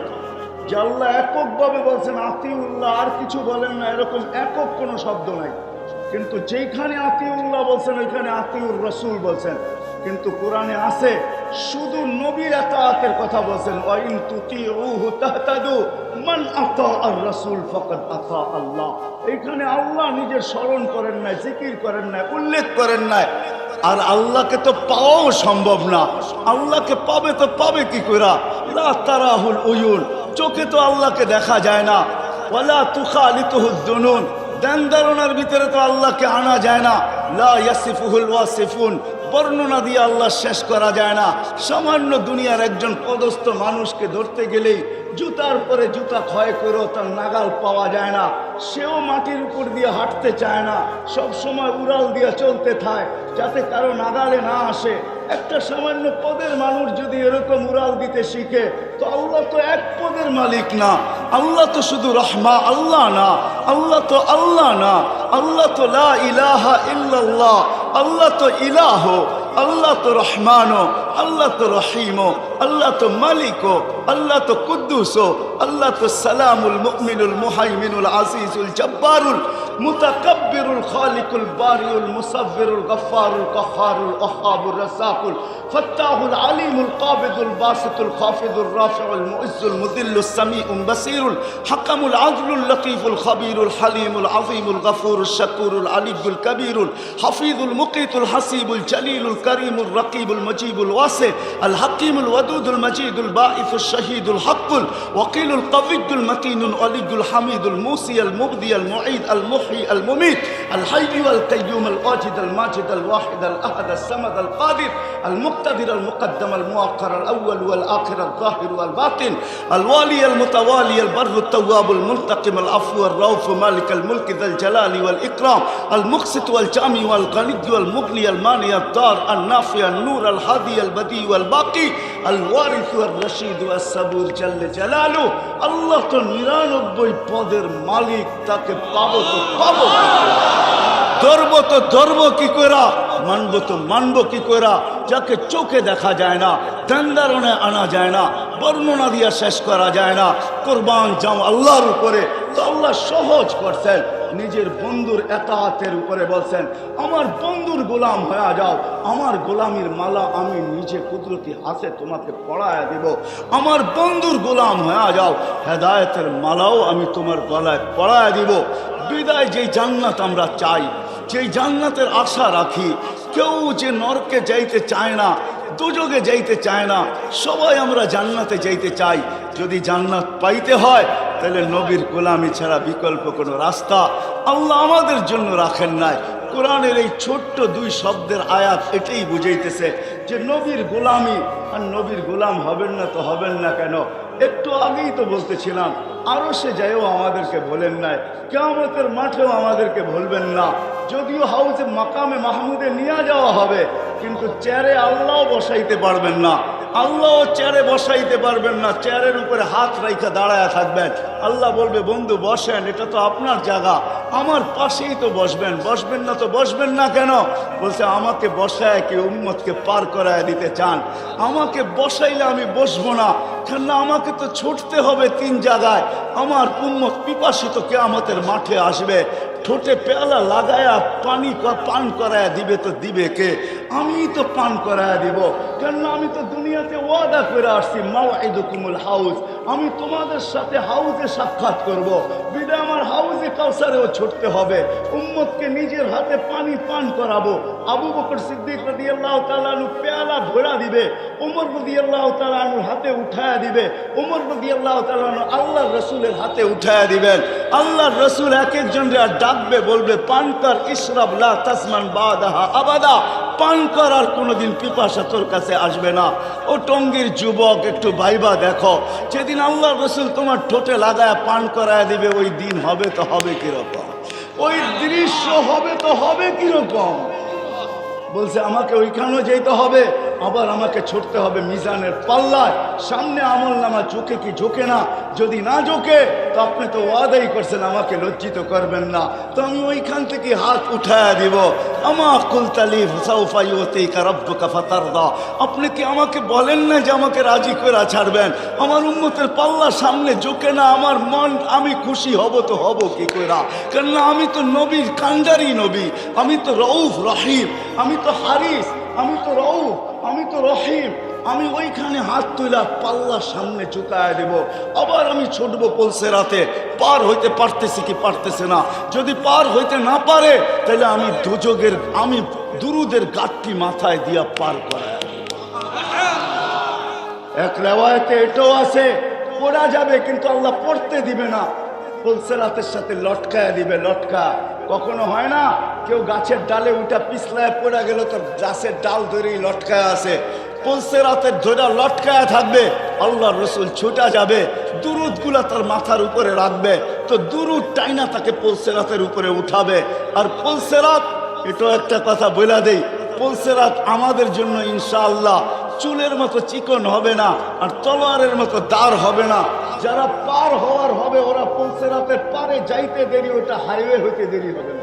যে আল্লাহ এককভাবে বলছেন আতিউল্লাহ, আর কিছু বলেন না, এরকম একক কোনো শব্দ নাই। কিন্তু যেখানে আতিউল্লাহ বলছেন ওইখানে আতিউর রাসূল বলছেন। কিন্তু কোরআনে আছে শুধু নবীর এতাআতের কথা বলছেন, ওয়া ইন তুতিউহু তাহতাদু মান আতা আর রাসূল ফাকাদ আতা আল্লাহ। এখানে আল্লাহ নিজের স্মরণ করেন নাই, জিকির করেন নাই, উল্লেখ করেন নাই। আর আল্লাহকে তো পাওয়াও সম্ভব না। আল্লাহকে পাবে তো পাবে কি করে? লা তারাহুল উয়ুন, চোখে তো আল্লাহকে দেখা যায় না। ওয়ালা তুখালিতুহুদ দুনুন, ধ্যান ধারণার ভিতরে তো আল্লাহকে আনা যায় না। লা ইয়াসিফুহুল ওয়াসিফুন, বর্ণনা দিয়ে আল্লাহ শেষ করা যায় না। সামান্য দুনিয়ার একজন পদস্থ মানুষকে ধরতে গেলেই জুতার পরে জুতা ক্ষয় করেও তার নাগাল পাওয়া যায় না। সেও মাটির উপর দিয়ে হাঁটতে চায় না, সব সময় উড়াল দিয়ে চলতে থাকে যাতে কারো নাগালে না আসে। একটা সামান্য পদের মানুষ যদি এরকম উড়াল দিতে শিখে, তো আল্লাহ তো এক পদের মালিক না। আল্লাহ তো শুধু রহমা আল্লাহ না, আল্লাহ তো আল্লাহ না, আল্লাহ তো লা ইলাহা ইল্লাল্লাহ, আল্লাহ তো ইলাহ। আল্লাহ তো রহমানও, আল্লাহ তো রহিমও, আল্লাহ তো মালিকও, আল্লাহ তো কুদ্দুসও, আল্লাহ তো সালামুল মুমিনুল মুহাইমিনুল আজিজুল জব্বারুল মুতাকাব্বিরুল খালিকুল বারিউল মুসাব্বিরুল গফফারুল কাহ্হারুল ওয়াহ্হাবুর রাসাকুল ফাত্তাহুল আলিমুল কাবিদুল বাসিতুল খাফিদুর রাফিউল মুইজ্জুল মুদিল্লুস সামিউল বাসিরুল হাকামুল আদলুল লতীফুল খাবীরুল হালিমুল আযীমুল গফুরুশ শাকুরুল আলিয়ুল কবীরুল হাফিজুল মুকিতুল হাসিবুল জলিলুল করিমুল রকিবুল মজিবুল ওয়াসি আল হাকিমুল ওয়াদুদুল মজিদুল বাঈসুশ শহীদুল হকুল ওয়াকিলুল কবিয়ুল মতিনুল আলিয়ুল হামিদুল মুসি আল মুবদি আল মুঈদ আল মুহয়ি আল মুমীত আল হাইয়্যু আল কাইয়্যুম আল ওয়াজিদ আল মাজিদ আল ওয়াহিদ আল আহাদ আল সামাদ আল কাদির আল মুক্তাদির আল মুকদ্দম আল মুআক্কার আল আউয়াল ওয়াল আখির আল যাহির ওয়াল বাতিন আল ওয়ালি আল মুতাওয়ালি আল বরর আল তাওয়াব আল মুনতাকিম আল আফু আল রাউফ মালিক আল মুলক যাল জালালি ওয়াল ইকরাম আল মুকসিত ওয়াল জামি ওয়াল গনি ওয়াল মুগনি আল মানি আল দার আল নাফি আল নূর আল হাদি আল বদি ওয়াল বাকি আল ওয়ারিস ওয়াল রশিদ ওয়াস সাবুর জাল্লে জালালু। আল্লাহ তো 99 পদের মালিক, তাকে পাবো তো পাবো, ধরবো তো ধরবো কি কইরা, মানবো তো মানবো কি কইরা, যাকে চোখে দেখা যায় না, দান্দারণে আনা যায় না, বর্ণনা দিয়া শেষ করা যায় না, কোরবান যাও আল্লাহর উপরে। তো আল্লাহ সহজ করছেন, নিজের বন্ধুর এতাআতের উপরে বলছেন, আমার বন্ধুর গোলাম হয়ে যাও, আমার গোলামির মালা আমি নিজে কুদরতি হাতে তোমাকে পড়ায়া দিব। আমার বন্ধুর গোলাম হয়ে যাও, হেদায়েতের মালাও আমি তোমার গলায় পড়ায়া দিব। বিদায় যেই জান্নাত আমরা চাই, যেই জান্নাতের আশা রাখি, কেউ যে নরকে যাইতে চায় না, দুজকে যাইতে চায় না, সবাই আমরা জান্নাতে যাইতে চাই। যদি জান্নাত পাইতে হয় তাহলে নবীর গোলামি ছাড়া বিকল্প কোনো রাস্তা আল্লাহ আমাদের জন্য রাখেন নাই। কোরআনের এই ছোট্ট 2 শব্দের আয়াত এটাই বুঝাইতেছে যে নবীর গোলামি, আর নবীর গোলাম হবেন না তো হবেন না কেন? একটু আগেই তো বলতেছিলাম, আরো সে যাইও আমাদেরকে বলেন নাই, কিয়ামতের মাঠেও আমাদেরকে বলবেন না। যদিও হাউজে মাকামে মাহমুদে নিয়ে যাওয়া হবে, কিন্তু চেয়ারে আল্লাহ বসাইতে পারবেন না, আল্লাহ চেয়ারে বসাইতে পারবেন না, চেয়ারের উপরে হাত রাইখা দাঁড়ায় থাকবেন। আল্লাহ বলবে, বন্ধু বসেন, এটা তো আপনার জায়গা, আমার পাশেই তো বসবেন, বসবেন না তো বসবেন না কেন? বলছে, আমাকে বসায় কি উম্মতকে পার করায় দিতে চান? আমাকে বসাইলে আমি বসবো না, কেন আমাকে তো ছুটতে হবে 3 জায়গায়। আমার উম্মত পিপাসিত কিয়ামতের মাঠে আসবে, ঠোঁটে পেয়ালা লাগায়া পানি পান করায়া দিবে, তো দিবে কে? আমিই তো পান করায়া দিব, কেন আমি তো দুনিয়াতে ওয়াদা করে আসছি, মাওইদুকুমুল হাউজ, আমি তোমাদের সাথে হাউজে সাক্ষাৎ করব। বিদায় আমার হাউজে কাউসারেও ছুটতে হবে, উম্মতকে নিজের হাতে পানি পান করাবো। আবু বকর সিদ্দিক রাদিয়াল্লাহু তাআলা আনহু পেয়ালা ভরা দিবে, ওমর রাদিয়াল্লাহু তাআলা আনহুর হাতে উঠায়া দিবে, ওমর রাদিয়াল্লাহু তাআলা আনহু আল্লাহর রাসূলের হাতে উঠায়া দিবেন। আল্লাহর রাসূল এক একজনকে ডাকবে, বলবে, পান কর, ইশরাব লা তাসমান বাদাহা আবাদা, পান কর, আর কোনোদিন পিপাসা তোর কাছে আসবে না। ও টঙ্গীর যুবক, একটু ভাইবা দেখো, যেদিন আল্লাহর রাসূল তোমার ঠোঁটে লাগায় পান করায় দিবে, ওই দিন হবে তো হবে কিরকম? ওই দৃশ্য হবে তো হবে কিরকম? বলছে, আমাকে ওইখানেও যেতে হবে, আবার আমাকে ছুটতে হবে মিজানের পাল্লায়, সামনে আমল নামা ঝোঁকে কি ঝোঁকে না? যদি না ঝোঁকে তো আপনি তো ওয়াদাই করছেন আমাকে লজ্জিত করবেন না, তো আমি ওইখান থেকে হাত উঠায়া দিব। আমা কুলতালি সাউফা ইউতিকা রাব্বুকা ফাতারদা, আপনি কি আমাকে বলেন না যে আমাকে রাজি করে ছাড়বেন? আমার উম্মতের পাল্লা সামনে ঝোঁকে না, আমার মন, আমি খুশি হব তো হব কি কইরা? কেননা আমি তো নবীর কান্ডারি নবী, আমি তো রউফ রহিম, আমি তো হারিস, আমি তো রউফ, আমি তো রহিম। আমি ওইখানে হাত তুলা পাল্লা সামনে ঝুঁকায় দেব, আবার আমি ছুটবো পুলসিরাতে। পার হইতে পারতেছি কি পারতেছে না? যদি পার হইতে না পারে তাহলে আমি দুজকের, আমি দুরুদের গাঁটটি মাথায় দিয়া পার করায়। এক রেওয়ায়েতে এটাও আছে, পড়া যাবে কিন্তু আল্লাহ পড়তে দিবে না, পুলসিরাতের সাথে লটকায় দিবে। লটকা কখনো হয় না, কেউ গাছের ডালে উঠা পিছলায় পড়ে গেল, তো গাছের ডাল ধরেই লটকায় আছে, পুলসিরাতের ধরে লটকায় থাকবে। আল্লাহর রাসূল ছুটা যাবে, দুরুদগুলা তার মাথার উপরে রাখবে, তো দুরুদ টাইনা তাকে পুলসিরাতের উপরে উঠাবে। আর পুলসিরাত, এটাও একটা কথা বলে দেই, পুলসিরাত আমাদের জন্য ইনশাআল্লাহ চুলের মতো চিকন হবে না, আর তলোয়ারের মতো দাঁড় হবে না। যারা পার হওয়ার হবে, ওরা পুলসিরাতের পারে যাইতে দেরি, ওটা হাইওয়ে হইতে দেরি হবে না।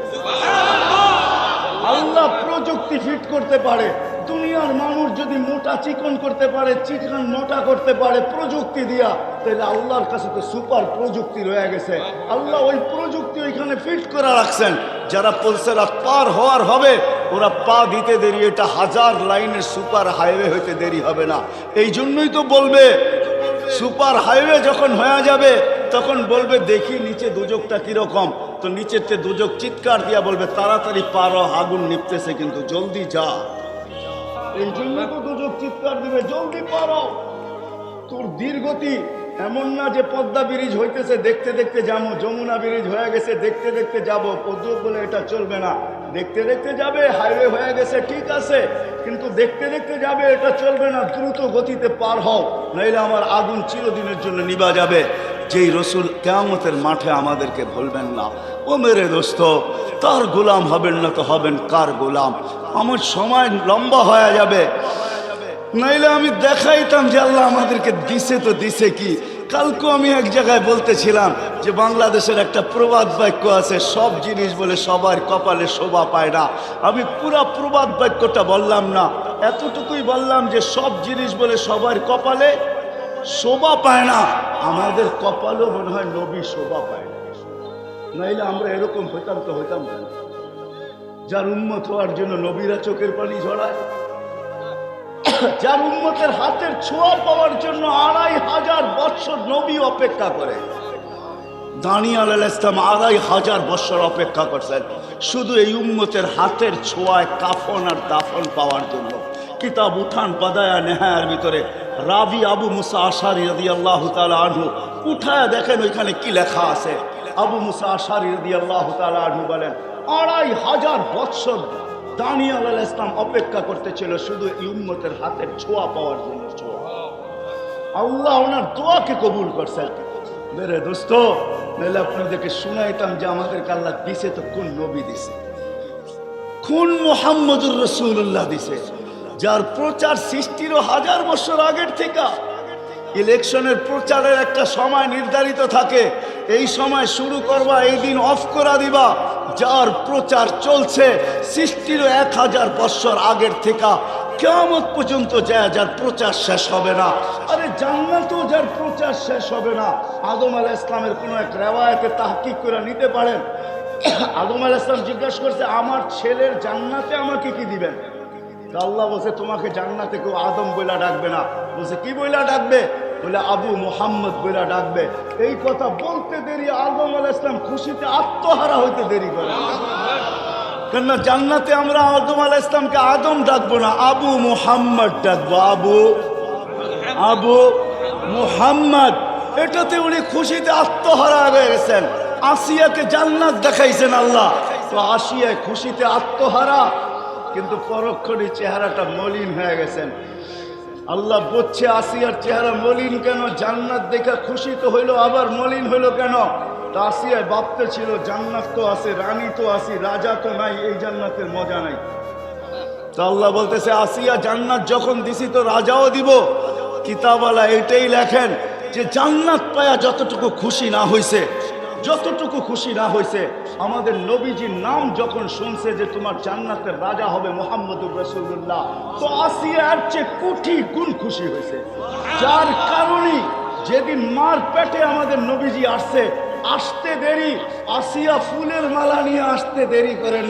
আল্লাহ প্রযুক্তি ফিট করতে পারে। দুনিয়ার মানুষ যদি মোটা চিকন করতে পারে, চিকন মোটা করতে পারে প্রযুক্তি দিয়া, তাহলে আল্লাহর কাছে তো সুপার প্রযুক্তি রয়ে গেছে। আল্লাহ ওই প্রযুক্তি ওইখানে ফিট করে রাখছেন। যারা পলসেরা পার হওয়ার হবে, ওরা পা দিতে দেরি, এটা 1000 লাইনের সুপার হাইওয়ে হইতে দেরি হবে না। এই জন্যই তো বলবে সুপার হাইওয়ে যখন হয়ে যাবে তখন বলবে দেখি নিচে দুজকটা কিরকম। তো নিচেতে দুজক চিৎকার দিয়া বলবে তাড়াতাড়ি পারো, আগুন নিপতেছে কিন্তু জলদি যা। এই জন্য তো দুজক চিৎকার দিবে জলদি পারো। তোর দীর্ঘতি এমন না যে পদ্মা ব্রিজ হইতেছে দেখতে দেখতে যাবো, যমুনা ব্রিজ হয়ে গেছে দেখতে দেখতে যাবো, পদ্মা বলে এটা চলবে না। দেখতে দেখতে যাবে, হাইওয়ে হয়ে গেছে ঠিক আছে, কিন্তু দেখতে দেখতে যাবে এটা চলবে না। দ্রুত গতিতে পার হও, নইলে আমার আগুন চিরদিনের জন্য নিভা যাবে। যেই রসুল কিয়ামতের মাঠে আমাদেরকে ভুলবেন না। ও মেরে দোস্ত, তার গোলাম হবেন না তো হবেন কার গোলাম? আমার সময় লম্বা হয়ে যাবে, নাইলে আমি দেখাইতাম যে আল্লাহ আমাদেরকে দিছে তো দিছে কি। কালকে আমি এক জায়গায় বলতেছিলাম যে বাংলাদেশের একটা প্রবাদ বাক্য আছে, সব জিনিস বলে সবার কপালে শোভা পায় না। আমি পুরা প্রবাদ বাক্যটা বললাম না, এতটুকুই বললাম যে সব জিনিস বলে সবার কপালে শোভা পায় না। আমাদের কপালও মনে হয় নবী শোভা পায় না, নাইলে আমরা এরকম হইতাম তো হইতাম না। যার উম্মত হওয়ার জন্য নবীরা চোখের পানি ঝরায়, যার উম্মতের হাতের ছোঁয়া পাওয়ার জন্য 2500 বছর নবী অপেক্ষা করে। দানিয়েল আলাইহিস সালাম 2500 বছর অপেক্ষা করছেন শুধু এই উম্মতের হাতের ছোঁয়ায় কাফন আর দাফন পাওয়ার জন্য। কিতাব উঠান বাদায়া নেহায়ার ভিতরে রাবি আবু মুসা আশারি রাদিয়াল্লাহু তাআলা আনহু উঠায় দেখেন ওইখানে কি লেখা আছে। আবু মুসা আশারি রাদিয়াল্লাহু তাআলা আনহু বলেন 2500 বছর দানিয়েল আলাইহিস সালাম অপেক্ষা করতেছিল শুধু এই উম্মতের হাতের ছোঁয়া পাওয়ার জন্য। আল্লাহ ওনার দোয়াকে কবুল করছেন। মেরে দোস্ত, নাহলে আপনাদেরকে শুনাইতাম যে আমাদেরকে আল্লাহ দিছে তো কোন নবী দিছে, কোন মুহাম্মদুর রাসূলুল্লাহ দিছে, যার প্রচার সৃষ্টির 1000 বছর আগের থেকে। ইলেকশনের প্রচারের একটা সময় নির্ধারিত থাকে, এই সময় শুরু করবা, এই দিন অফ করা দিবা। যার প্রচার চলছে সৃষ্টির 1000 বছর আগের থেকে কিয়ামত পর্যন্ত যায়, যার প্রচার শেষ হবে না। আরে জান্নাতেও যার প্রচার শেষ হবে না। আদম আলাইহিস সালামের কোন এক রিওয়ায়াতে তাহকিক করে নিতে পারেন। আদম আলাইহিস সালাম জিজ্ঞাসা করছে আমার ছেলের জান্নাতে আমাকে কি দিবেন? আল্লাহ বলছে তোমাকে জান্নাতে কেউ আদম বইলা ডাকবে না। বলছে কি বইলা ডাকবে? বলে আবু মুহাম্মদ বইলা ডাকবে। এই কথা বলতে দেরি আদম আলাইহিস সালাম খুশিতে আত্মহারা হইতে দেরি করে। কেননা জান্নাতে আমরা আদম আলাইহিস সালামকে আদম ডাকবো না, আবু মুহাম্মদ ডাকবো। আবু মুহাম্মদ, এটাতে উনি খুশিতে আত্মহারা হয়ে গেছেন। আসিয়াকে জান্নাত দেখাইছেন আল্লাহ, তো আসিয়া খুশিতে আত্মহারা, কিন্তু পরক্ষণে চেহারাটা মলিন হয়ে গেছেন। আল্লাহ বলছে আসিয়ার চেহারা মলিন কেন? জান্নাত দেখা খুশি তো হইলো, আবার মলিন হইলো কেন? তা আসিয়া ভাবতে ছিল জান্নাত তো আছে, রানী তো আছে, রাজা তো নাই, এই জান্নাতের মজা নাই। তো আল্লাহ বলতেছে আসিয়া জান্নাত যখন দিছি তো রাজাও দিব। কিতাবওয়ালা এটাই লেখেন যে জান্নাত পায়া যতটুকু খুশি না হইছে, যতটুকু খুশি না হয়েছে, আমাদের নবীজির নাম যখন শুনছে যে তোমার জান্নাতের রাজা হবে মুহাম্মদুর রাসূলুল্লাহ, তো আসিয়ার চেয়ে কোটি গুণ খুশি হয়েছে। যার কারণে যেদিন মার পেটে আমাদের নবীজি আসছে, আসতে দেরি, আসিয়া ফুলের মালা নিয়ে আসতে দেরি করেন।